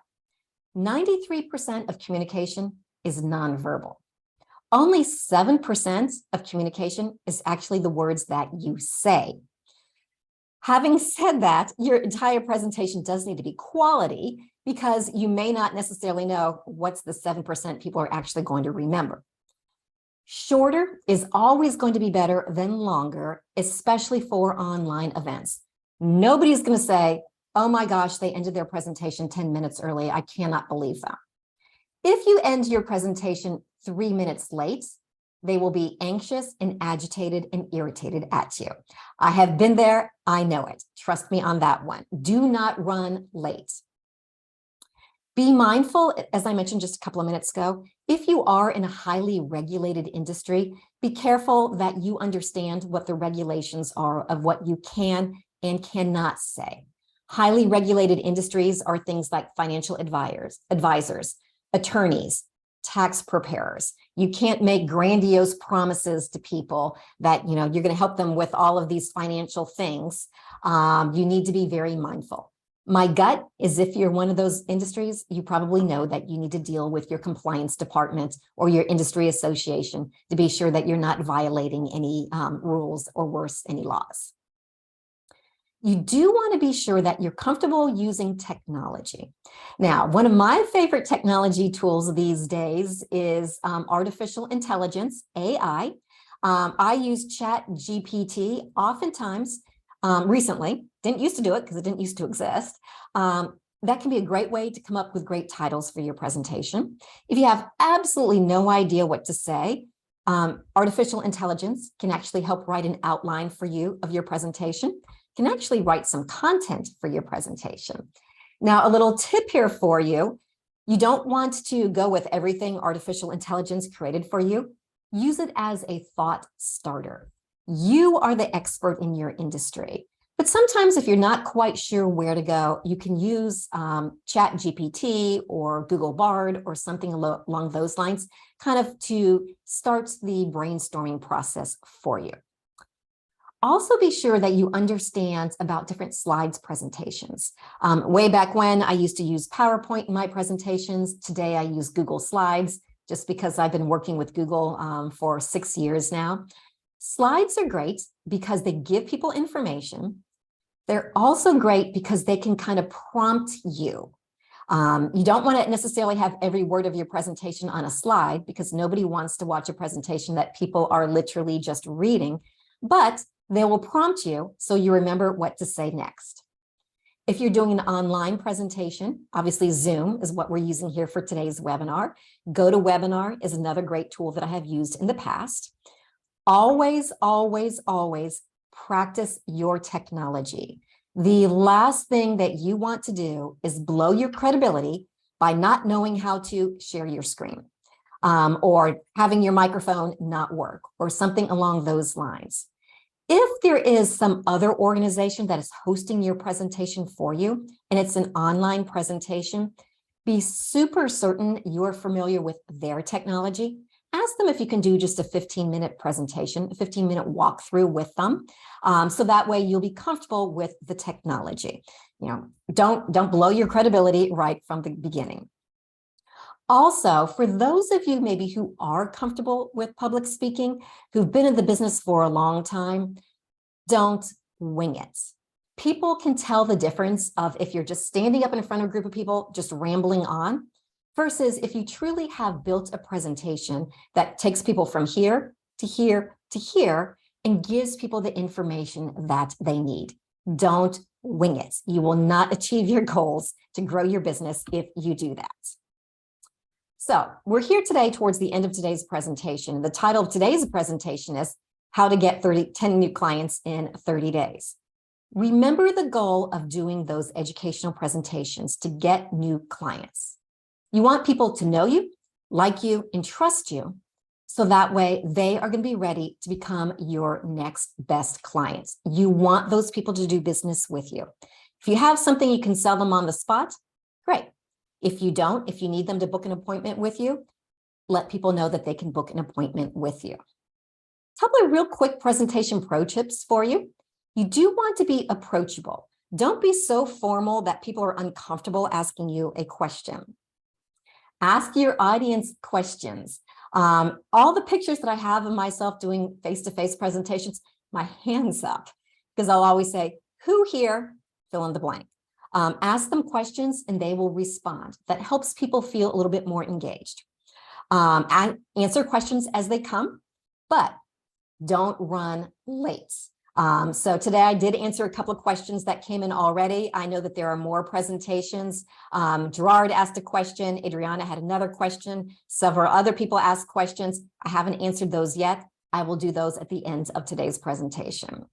93% of communication is nonverbal. Only 7% of communication is actually the words that you say. Having said that, your entire presentation does need to be quality, because you may not necessarily know what's the 7% people are actually going to remember. Shorter is always going to be better than longer, especially for online events. Nobody's going to say, oh my gosh, they ended their presentation 10 minutes early. I cannot believe that. If you end your presentation 3 minutes late, they will be anxious and agitated and irritated at you. I have been there. I know it. Trust me on that one. Do not run late. Be mindful, as I mentioned just a couple of minutes ago, if you are in a highly regulated industry, be careful that you understand what the regulations are of what you can and cannot say. Highly regulated industries are things like financial advisors, attorneys, tax preparers. You can't make grandiose promises to people that you're going to help them with all of these financial things. You need to be very mindful. My gut is if you're one of those industries, you probably know that you need to deal with your compliance department or your industry association to be sure that you're not violating any rules or worse, any laws. You do want to be sure that you're comfortable using technology. Now, one of my favorite technology tools these days is artificial intelligence, AI. I use ChatGPT oftentimes. Recently, didn't used to do it because it didn't used to exist. That can be a great way to come up with great titles for your presentation. If you have absolutely no idea what to say, artificial intelligence can actually help write an outline for you of your presentation, can actually write some content for your presentation. Now, a little tip here for you. You don't want to go with everything artificial intelligence created for you. Use it as a thought starter. You are the expert in your industry. But sometimes if you're not quite sure where to go, you can use ChatGPT or Google Bard or something along those lines, kind of to start the brainstorming process for you. Also be sure that you understand about different slides presentations. Way back when, I used to use PowerPoint in my presentations. Today, I use Google Slides just because I've been working with Google for 6 years now. Slides are great because they give people information. They're also great because they can kind of prompt you. You don't want to necessarily have every word of your presentation on a slide because nobody wants to watch a presentation that people are literally just reading, but they will prompt you so you remember what to say next. If you're doing an online presentation, obviously Zoom is what we're using here for today's webinar. GoToWebinar is another great tool that I have used in the past. Always, always, always practice your technology. The last thing that you want to do is blow your credibility by not knowing how to share your screen or having your microphone not work or something along those lines. If there is some other organization that is hosting your presentation for you and it's an online presentation, be super certain you're familiar with their technology. Ask them if you can do just a 15-minute presentation, a 15-minute walkthrough with them. So that way you'll be comfortable with the technology. Don't blow your credibility right from the beginning. Also, for those of you maybe who are comfortable with public speaking, who've been in the business for a long time, don't wing it. People can tell the difference of if you're just standing up in front of a group of people, just rambling on, versus if you truly have built a presentation that takes people from here to here to here and gives people the information that they need. Don't wing it. You will not achieve your goals to grow your business if you do that. So we're here today towards the end of today's presentation. The title of today's presentation is How to Get 10 New Clients in 30 Days. Remember the goal of doing those educational presentations to get new clients. You want people to know you, like you, and trust you, so that way they are going to be ready to become your next best clients. You want those people to do business with you. If you have something you can sell them on the spot, great. If you don't, if you need them to book an appointment with you, let people know that they can book an appointment with you. A couple of real quick presentation pro tips for you. You do want to be approachable. Don't be so formal that people are uncomfortable asking you a question. Ask your audience questions. All the pictures that I have of myself doing face-to-face presentations, my hands up, because I'll always say, who here, fill in the blank. Ask them questions and they will respond. That helps people feel a little bit more engaged. Answer questions as they come. but don't run late. So today I did answer a couple of questions that came in already. I know that there are more presentations. Gerard asked a question. Adriana had another question. Several other people asked questions. I haven't answered those yet. I will do those at the end of today's presentation.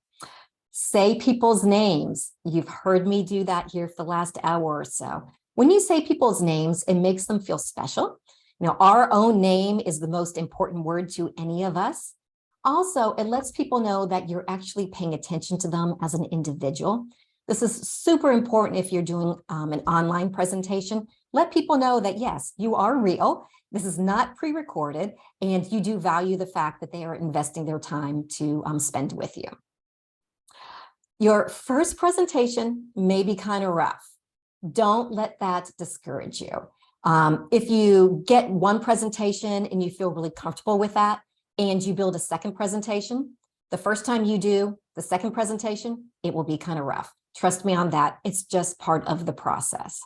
Say people's names. You've heard me do that here for the last hour or so. When you say people's names, it makes them feel special. You know, our own name is the most important word to any of us. Also, it lets people know that you're actually paying attention to them as an individual. This is super important if you're doing an online presentation. Let people know that, yes, you are real. This is not pre-recorded, and you do value the fact that they are investing their time to spend with you. Your first presentation may be kind of rough. Don't let that discourage you. If you get one presentation and you feel really comfortable with that, and you build a second presentation, the first time you do the second presentation, it will be kind of rough. Trust me on that. It's just part of the process.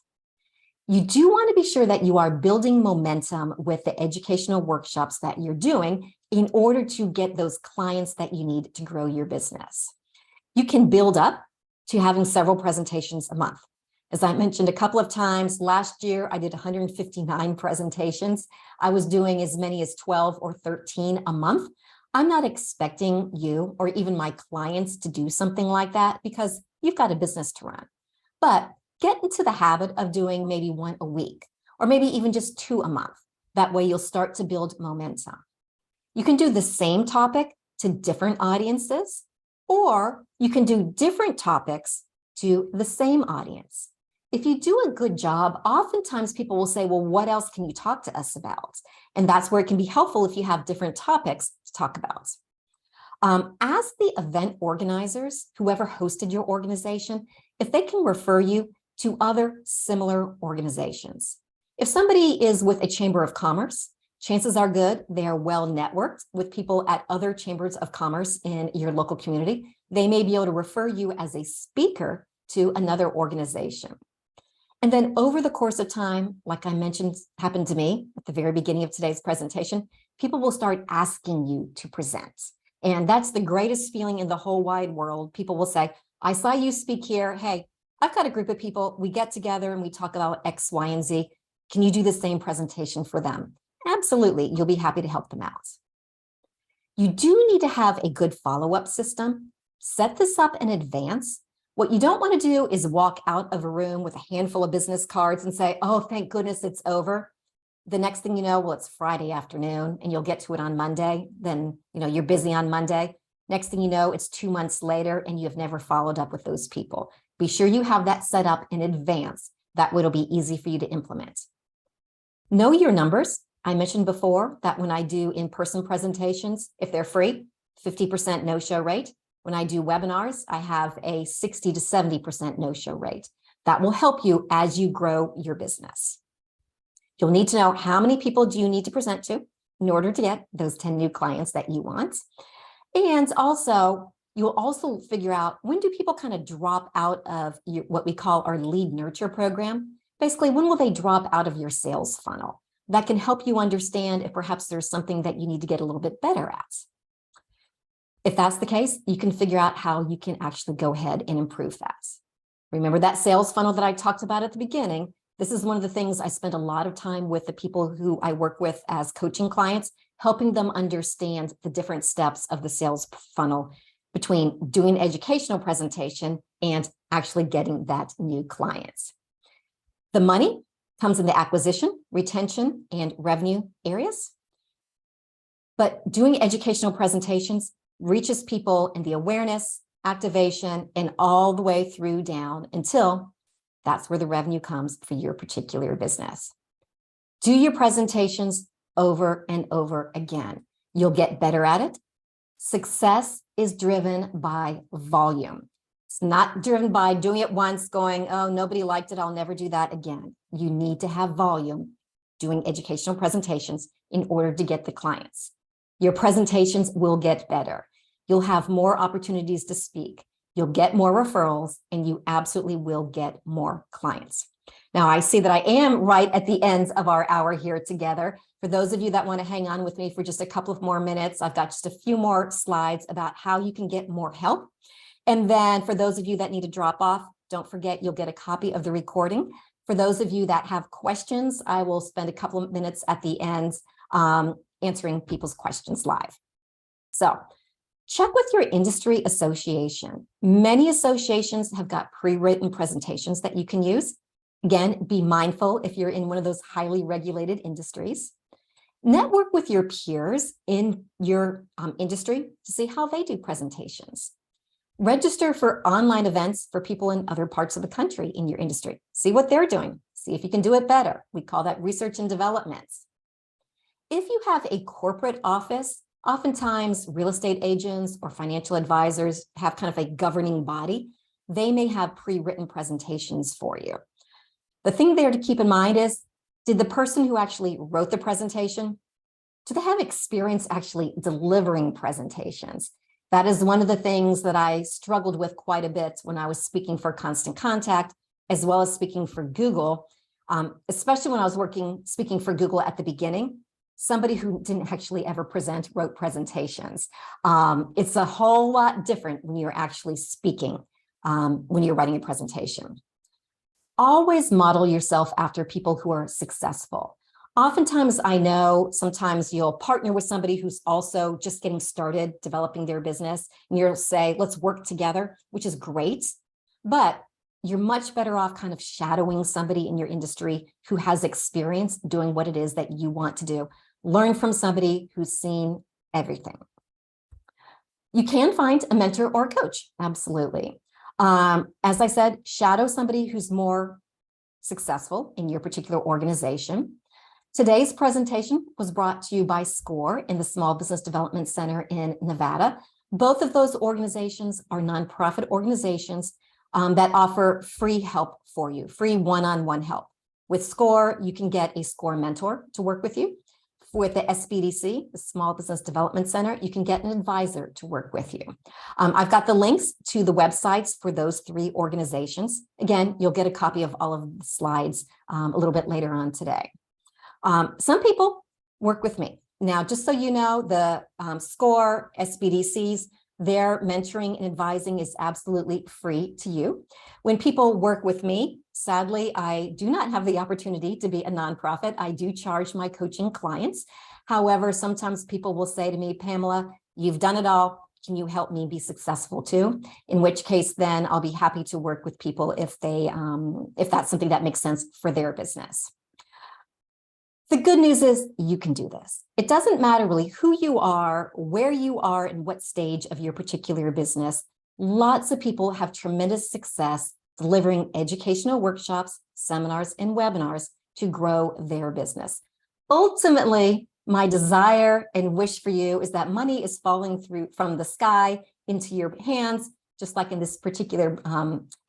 You do want to be sure that you are building momentum with the educational workshops that you're doing in order to get those clients that you need to grow your business. You can build up to having several presentations a month. As I mentioned a couple of times, last year I did 159 presentations. I was doing as many as 12 or 13 a month. I'm not expecting you or even my clients to do something like that because you've got a business to run. But get into the habit of doing maybe one a week or maybe even just 2 a month. That way you'll start to build momentum. You can do the same topic to different audiences, or you can do different topics to the same audience. If you do a good job, oftentimes people will say, well, what else can you talk to us about? And that's where it can be helpful if you have different topics to talk about. Ask the event organizers, whoever hosted your organization, if they can refer you to other similar organizations. If somebody is with a chamber of commerce, chances are good they are well networked with people at other chambers of commerce in your local community. They may be able to refer you as a speaker to another organization. And then over the course of time, like I mentioned, happened to me at the very beginning of today's presentation, people will start asking you to present. And that's the greatest feeling in the whole wide world. People will say, I saw you speak here. Hey, I've got a group of people. We get together and we talk about X, Y, and Z. Can you do the same presentation for them? Absolutely. You'll be happy to help them out. You do need to have a good follow-up system. Set this up in advance. What you don't want to do is walk out of a room with a handful of business cards and say, oh, thank goodness it's over. The next thing you know, well, it's Friday afternoon and you'll get to it on Monday. Then, you're busy on Monday. Next thing you know, it's 2 months later and you have never followed up with those people. Be sure you have that set up in advance. That way it'll be easy for you to implement. Know your numbers. I mentioned before that when I do in-person presentations, if they're free, 50% no-show rate. When I do webinars, I have a 60 to 70% no-show rate. That will help you as you grow your business. You'll need to know how many people do you need to present to in order to get those 10 new clients that you want. And also, you'll also figure out when do people kind of drop out of what we call our lead nurture program. Basically, when will they drop out of your sales funnel? That can help you understand if perhaps there's something that you need to get a little bit better at. If that's the case, you can figure out how you can actually go ahead and improve that. Remember that sales funnel that I talked about at the beginning? This is one of the things I spend a lot of time with the people who I work with as coaching clients, helping them understand the different steps of the sales funnel between doing an educational presentation and actually getting that new client. The money comes in the acquisition, retention, and revenue areas. But doing educational presentations reaches people in the awareness, activation, and all the way through down until that's where the revenue comes for your particular business. Do your presentations over and over again. You'll get better at it. Success is driven by volume. It's not driven by doing it once, going, oh, nobody liked it, I'll never do that again. You need to have volume doing educational presentations in order to get the clients. Your presentations will get better. You'll have more opportunities to speak. You'll get more referrals and you absolutely will get more clients. Now, I see that I am right at the end of our hour here together. For those of you that want to hang on with me for just a couple of more minutes, I've got just a few more slides about how you can get more help. And then for those of you that need to drop off, don't forget you'll get a copy of the recording. For those of you that have questions, I will spend a couple of minutes at the end answering people's questions live. So check with your industry association. Many associations have got pre-written presentations that you can use. Again, be mindful if you're in one of those highly regulated industries. Network with your peers in your industry to see how they do presentations. Register for online events for people in other parts of the country in your industry. See what they're doing. See if you can do it better. We call that research and development. If you have a corporate office, oftentimes real estate agents or financial advisors have kind of a governing body. They may have pre-written presentations for you. The thing there to keep in mind is, did the person who actually wrote the presentation, do they have experience actually delivering presentations? That is one of the things that I struggled with quite a bit when I was speaking for Constant Contact, as well as speaking for Google, especially when I was speaking for Google at the beginning. Somebody who didn't actually ever wrote presentations. It's a whole lot different when you're actually speaking, when you're writing a presentation. Always model yourself after people who are successful. Oftentimes, I know sometimes you'll partner with somebody who's also just getting started developing their business, and you'll say, let's work together, which is great, but you're much better off kind of shadowing somebody in your industry who has experience doing what it is that you want to do. Learn from somebody who's seen everything. You can find a mentor or a coach, absolutely. As I said, shadow somebody who's more successful in your particular organization. Today's presentation was brought to you by SCORE in the Small Business Development Center in Nevada. Both of those organizations are nonprofit organizations that offer free help for you, free one-on-one help. With SCORE, you can get a SCORE mentor to work with you. With the SBDC, the Small Business Development Center, you can get an advisor to work with you. I've got the links to the websites for those three organizations. Again, you'll get a copy of all of the slides a little bit later on today. Some people work with me. Now, just so you know, the SCORE, SBDCs, their mentoring and advising is absolutely free to you. When people work with me, sadly, I do not have the opportunity to be a nonprofit. I do charge my coaching clients. However, sometimes people will say to me, Pamela, you've done it all. Can you help me be successful too? In which case, then I'll be happy to work with people if that's something that makes sense for their business. The good news is you can do this. It doesn't matter really who you are, where you are, and what stage of your particular business. Lots of people have tremendous success delivering educational workshops, seminars, and webinars to grow their business. Ultimately, my desire and wish for you is that money is falling through from the sky into your hands, just like in this particular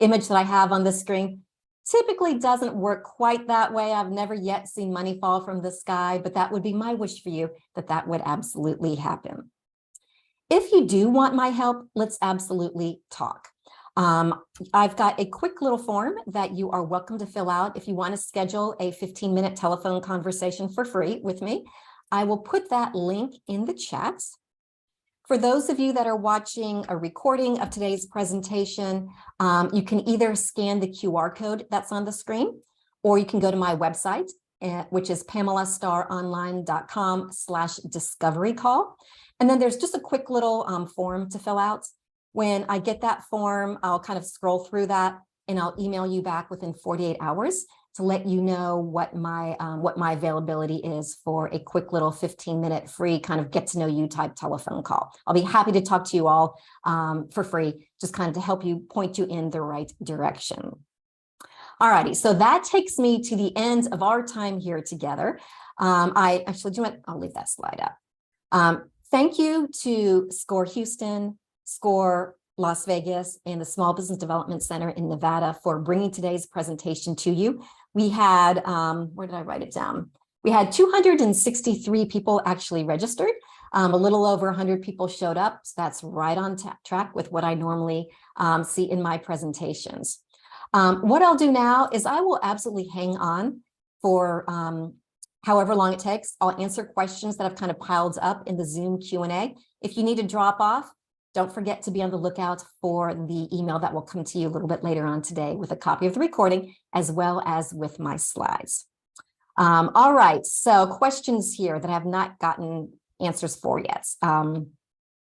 image that I have on the screen. Typically doesn't work quite that way. I've never yet seen money fall from the sky, but that would be my wish for you, that would absolutely happen. If you do want my help, let's absolutely talk. I've got a quick little form that you are welcome to fill out if you want to schedule a 15-minute telephone conversation for free with me. I will put that link in the chat. For those of you that are watching a recording of today's presentation, you can either scan the QR code that's on the screen, or you can go to my website, which is pamelastarronline.com/discovery call. And then there's just a quick little form to fill out. When I get that form, I'll kind of scroll through that and I'll email you back within 48 hours to let you know what my availability is for a quick little 15-minute free kind of get to know you type telephone call. I'll be happy to talk to you all for free, just kind of to help you point you in the right direction. All righty, so that takes me to the end of our time here together. I'll leave that slide up. Thank you to SCORE Houston, SCORE Las Vegas, and the Small Business Development Center in Nevada for bringing today's presentation to you. We had, where did I write it down? We had 263 people actually registered. A little over 100 people showed up. So that's right on track with what I normally see in my presentations. What I'll do now is I will absolutely hang on for however long it takes. I'll answer questions that have kind of piled up in the Zoom Q&A. If you need to drop off, don't forget to be on the lookout for the email that will come to you a little bit later on today with a copy of the recording, as well as with my slides. All right, so questions here that I have not gotten answers for yet. All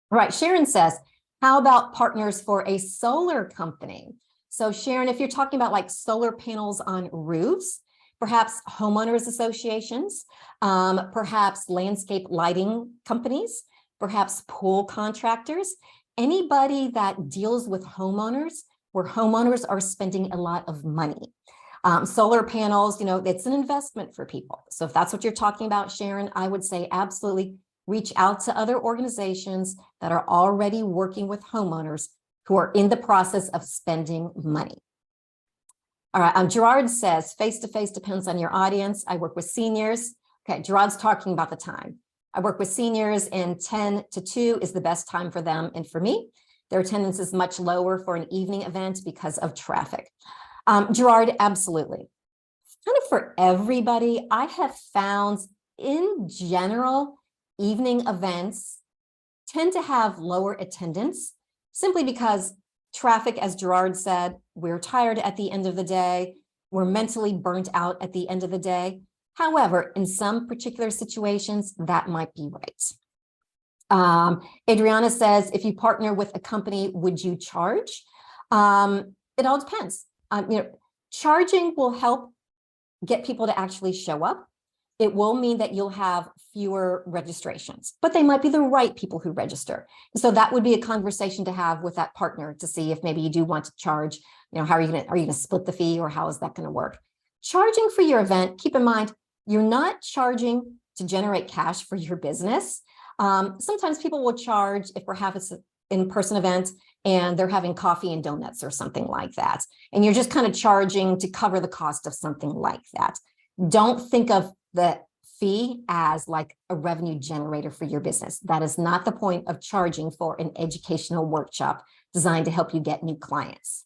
right, Sharon says, how about partners for a solar company? So Sharon, if you're talking about like solar panels on roofs, perhaps homeowners associations, perhaps landscape lighting companies, perhaps pool contractors, anybody that deals with homeowners, where homeowners are spending a lot of money. Solar panels, it's an investment for people. So if that's what you're talking about, Sharon, I would say absolutely reach out to other organizations that are already working with homeowners who are in the process of spending money. All right, Gerard says, face-to-face depends on your audience. I work with seniors. Okay, Gerard's talking about the time. I work with seniors and 10 to 2 is the best time for them and for me. Their attendance is much lower for an evening event because of traffic. Gerard, absolutely. Kind of for everybody, I have found in general, evening events tend to have lower attendance simply because traffic, as Gerard said, we're tired at the end of the day. We're mentally burnt out at the end of the day. However, in some particular situations, that might be right. Adriana says, if you partner with a company, would you charge? It all depends. Charging will help get people to actually show up. It will mean that you'll have fewer registrations, but they might be the right people who register. So that would be a conversation to have with that partner to see if maybe you do want to charge, how are you going to split the fee, or how is that going to work? Charging for your event, keep in mind, you're not charging to generate cash for your business. Sometimes people will charge if perhaps it's an in-person event and they're having coffee and donuts or something like that. And you're just kind of charging to cover the cost of something like that. Don't think of the fee as like a revenue generator for your business. That is not the point of charging for an educational workshop designed to help you get new clients.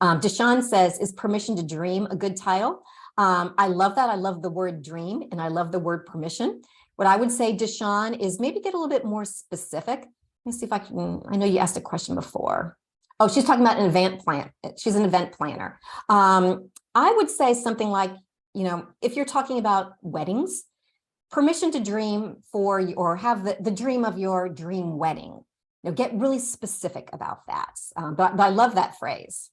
Deshawn says, is permission to dream a good title? I love that. I love the word dream and I love the word permission. What I would say, Deshawn, is maybe get a little bit more specific. Let me see if I can, I know you asked a question before. Oh, she's talking about an event plan. She's an event planner. I would say something like, if you're talking about weddings, permission to dream for, or have the dream of your dream wedding. Get really specific about that. But I love that phrase.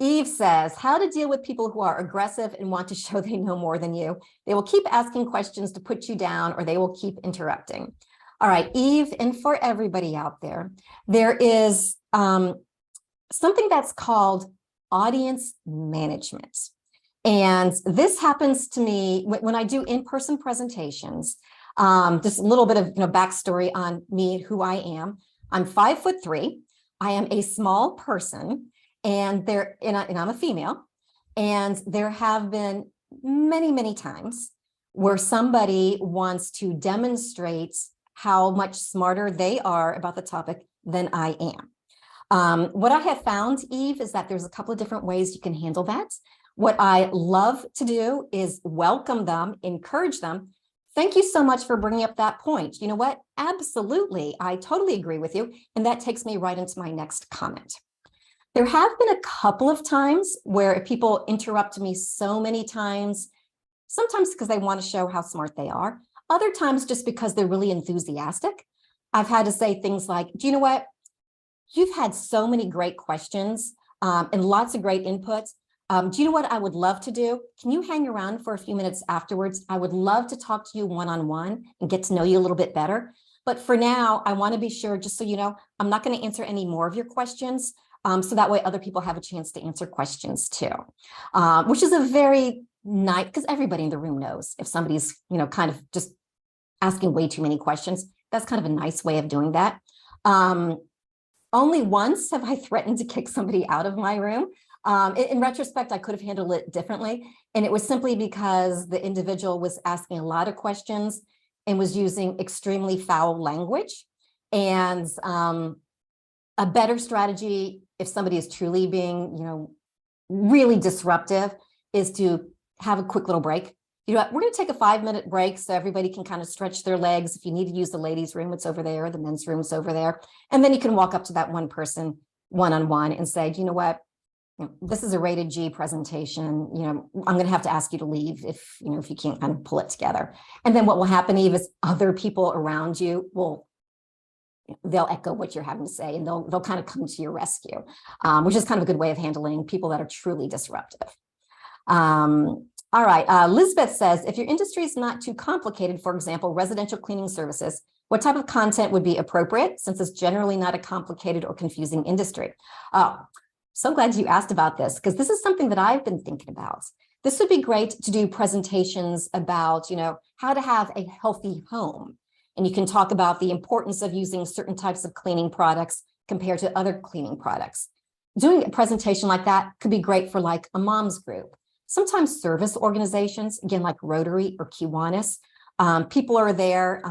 Eve says, how to deal with people who are aggressive and want to show they know more than you. They will keep asking questions to put you down, or they will keep interrupting. All right, Eve, and for everybody out there, there is something that's called audience management. And this happens to me when I do in-person presentations. Just a little bit of backstory on me, who I am. I'm 5'3". I am a small person, and I'm a female. And there have been many, many times where somebody wants to demonstrate how much smarter they are about the topic than I am. What I have found, Eve, is that there's a couple of different ways you can handle that. What I love to do is welcome them, encourage them. Thank you so much for bringing up that point. You know what? Absolutely. I totally agree with you. And that takes me right into my next comment. There have been a couple of times where people interrupt me so many times, sometimes because they want to show how smart they are, other times just because they're really enthusiastic. I've had to say things like, do you know what? You've had so many great questions and lots of great inputs. Do you know what I would love to do? Can you hang around for a few minutes afterwards? I would love to talk to you one-on-one and get to know you a little bit better. But for now, I want to be sure, just so you know, I'm not going to answer any more of your questions. So that way other people have a chance to answer questions too, which is a very nice, because everybody in the room knows if somebody's, kind of just asking way too many questions, that's kind of a nice way of doing that. Only once have I threatened to kick somebody out of my room. In retrospect, I could have handled it differently. And it was simply because the individual was asking a lot of questions and was using extremely foul language. And a better strategy if somebody is truly being, really disruptive, is to have a quick little break. You know what, we're going to take a 5-minute break so everybody can kind of stretch their legs. If you need to use the ladies' room, it's over there. The men's room's over there. And then you can walk up to that one person one-on-one and say, you know what, this is a rated G presentation. I'm going to have to ask you to leave if you can't kind of pull it together. And then what will happen, Eve, is other people around you they'll echo what you're having to say, and they'll kind of come to your rescue, which is kind of a good way of handling people that are truly disruptive. All right. Lisbeth says, if your industry is not too complicated, for example, residential cleaning services, what type of content would be appropriate, since it's generally not a complicated or confusing industry? So glad you asked about this, because this is something that I've been thinking about. This would be great to do presentations about, how to have a healthy home. And you can talk about the importance of using certain types of cleaning products compared to other cleaning products. Doing a presentation like that could be great for like a mom's group. Sometimes service organizations, again, like Rotary or Kiwanis, people are there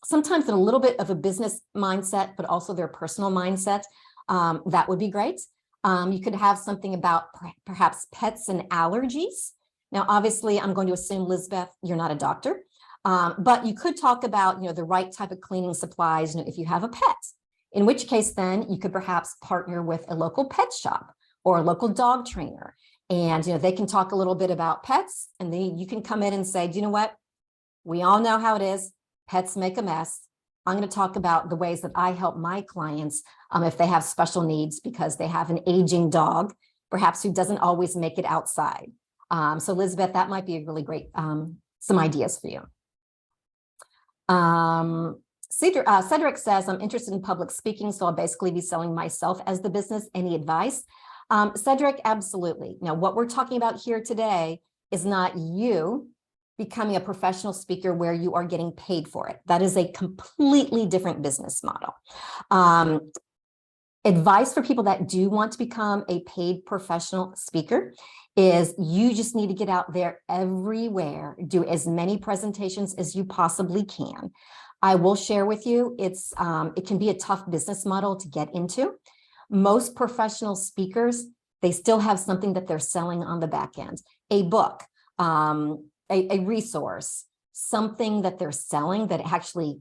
sometimes in a little bit of a business mindset, but also their personal mindset. That would be great. You could have something about perhaps pets and allergies. Now, obviously, I'm going to assume, Lisbeth, you're not a doctor, but you could talk about, the right type of cleaning supplies, if you have a pet, in which case then you could perhaps partner with a local pet shop or a local dog trainer. And, they can talk a little bit about pets, and then you can come in and say, do you know what? We all know how it is. Pets make a mess. I'm going to talk about the ways that I help my clients if they have special needs because they have an aging dog, perhaps who doesn't always make it outside. So Elizabeth, that might be a really great, some ideas for you. Cedric says, I'm interested in public speaking, so I'll basically be selling myself as the business. Any advice? Cedric, absolutely. Now, what we're talking about here today is not you becoming a professional speaker where you are getting paid for it. That is a completely different business model. Advice for people that do want to become a paid professional speaker is you just need to get out there everywhere, do as many presentations as you possibly can. I will share with you, it can be a tough business model to get into. Most professional speakers, they still have something that they're selling on the back end, a book, a resource, something that they're selling that actually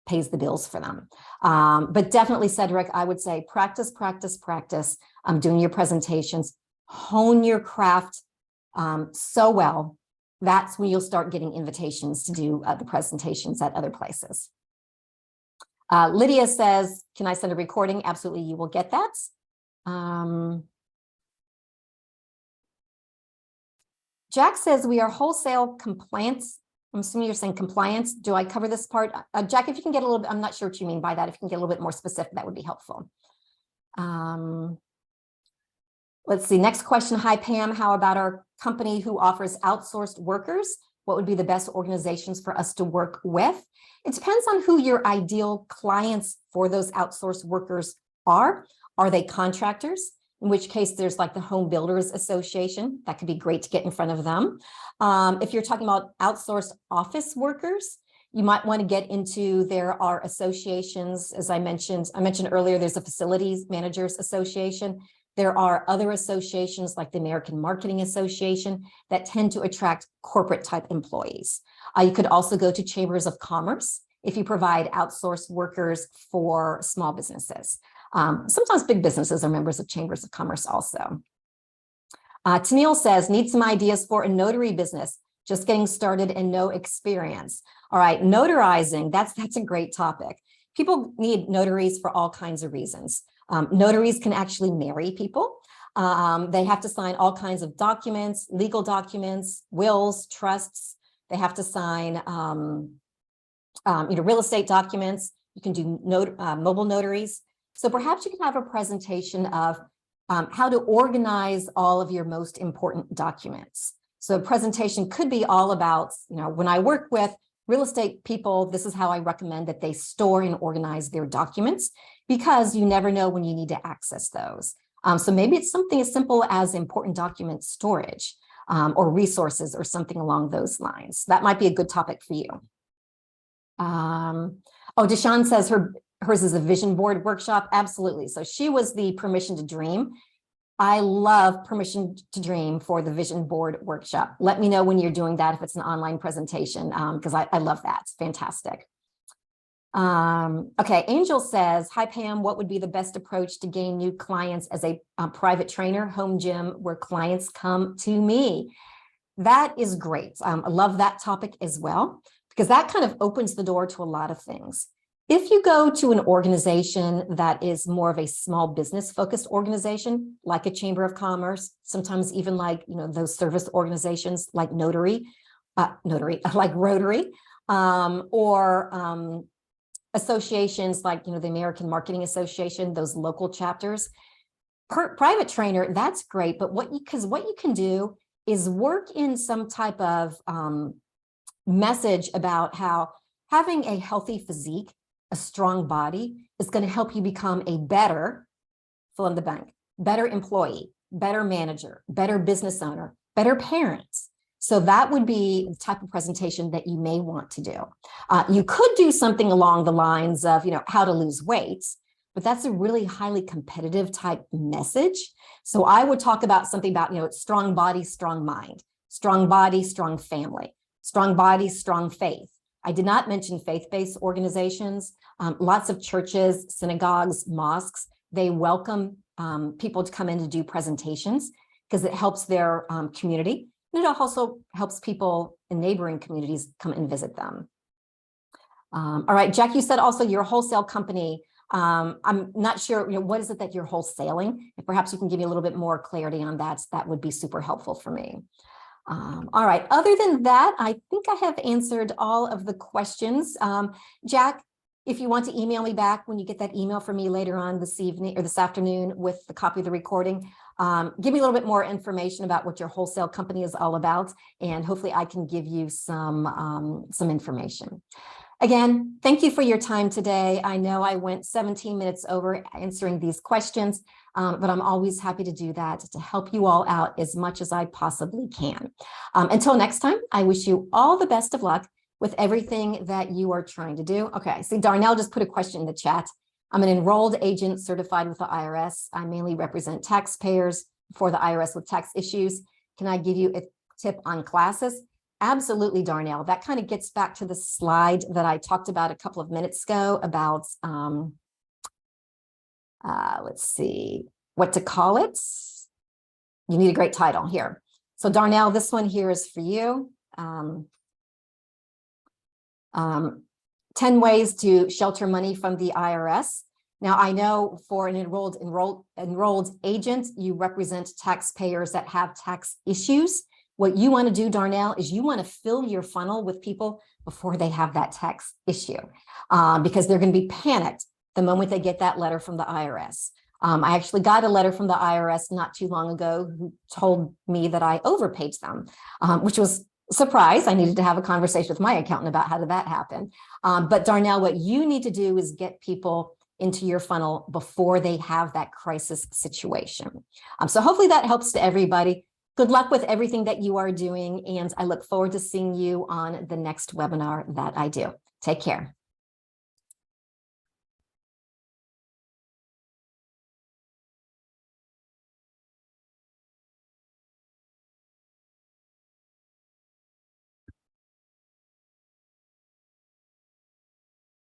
pays the bills for them. But definitely, Cedric, I would say practice, practice, practice doing your presentations, hone your craft so well. That's when you'll start getting invitations to do the presentations at other places. Lydia says, can I send a recording? Absolutely, you will get that. Jack says, we are wholesale compliance. I'm assuming you're saying compliance. Do I cover this part? Jack, if you can get a little bit, I'm not sure what you mean by that. If you can get a little bit more specific, that would be helpful. Let's see, next question. Hi, Pam. How about our company who offers outsourced workers? What would be the best organizations for us to work with? It depends on who your ideal clients for those outsourced workers are. Are they contractors? In which case there's like the Home Builders Association. That could be great to get in front of them. If you're talking about outsourced office workers, you might want to get into, there are associations, as I mentioned earlier, there's a Facilities Managers Association. There are other associations like the American Marketing Association that tend to attract corporate type employees. You could also go to chambers of commerce if you provide outsourced workers for small businesses. Sometimes big businesses are members of chambers of commerce also. Tennille says, need some ideas for a notary business, just getting started and no experience. All right, notarizing, that's a great topic. People need notaries for all kinds of reasons. Notaries can actually marry people. They have to sign all kinds of documents, legal documents, wills, trusts. They have to sign real estate documents. You can do mobile notaries. So perhaps you can have a presentation of how to organize all of your most important documents. So a presentation could be all about, when I work with real estate people, this is how I recommend that they store and organize their documents, because you never know when you need to access those. So maybe it's something as simple as important document storage or resources or something along those lines. That might be a good topic for you. Oh, Deshawn says her hers is a vision board workshop. Absolutely. So she was the Permission to Dream. I love Permission to Dream for the vision board workshop. Let me know when you're doing that, if it's an online presentation, because I love that. It's fantastic. Okay, Angel says, hi, Pam, what would be the best approach to gain new clients as a private trainer, home gym, where clients come to me? That is great. I love that topic as well, because that kind of opens the door to a lot of things. If you go to an organization that is more of a small business focused organization, like a chamber of commerce, sometimes even like, those service organizations like like Rotary, or associations like, the American Marketing Association, those local chapters, private trainer, that's great. But what you can do is work in some type of message about how having a healthy physique, a strong body, is going to help you become a better, fill in the blank, better employee, better manager, better business owner, better parents. So that would be the type of presentation that you may want to do. You could do something along the lines of, how to lose weight, but that's a really highly competitive type message. So I would talk about something about, strong body, strong mind, strong body, strong family, strong body, strong faith. I did not mention faith-based organizations. Lots of churches, synagogues, mosques, they welcome people to come in to do presentations because it helps their community. And it also helps people in neighboring communities come and visit them. All right, Jack, you said also your wholesale company. I'm not sure, what is it that you're wholesaling? And perhaps you can give me a little bit more clarity on that. That would be super helpful for me. All right, other than that, I think I have answered all of the questions. Jack, if you want to email me back when you get that email from me later on this evening or this afternoon with the copy of the recording, give me a little bit more information about what your wholesale company is all about, and hopefully I can give you some information. Again, thank you for your time today. I know I went 17 minutes over answering these questions, but I'm always happy to do that to help you all out as much as I possibly can. Until next time, I wish you all the best of luck with everything that you are trying to do. Okay, see, Darnell just put a question in the chat. I'm an enrolled agent certified with the IRS. I mainly represent taxpayers for the IRS with tax issues. Can I give you a tip on classes? Absolutely, Darnell. That kind of gets back to the slide that I talked about a couple of minutes ago about, let's see, what to call it. You need a great title here. So Darnell, this one here is for you. 10 ways to shelter money from the IRS. Now, I know for an enrolled agent, you represent taxpayers that have tax issues. What you want to do, Darnell, is you want to fill your funnel with people before they have that tax issue, because they're going to be panicked the moment they get that letter from the IRS. I actually got a letter from the IRS not too long ago who told me that I overpaid them, which was a surprise. I needed to have a conversation with my accountant about how did that happen. But Darnell, what you need to do is get people into your funnel before they have that crisis situation. So hopefully that helps to everybody. Good luck with everything that you are doing, and I look forward to seeing you on the next webinar that I do. Take care.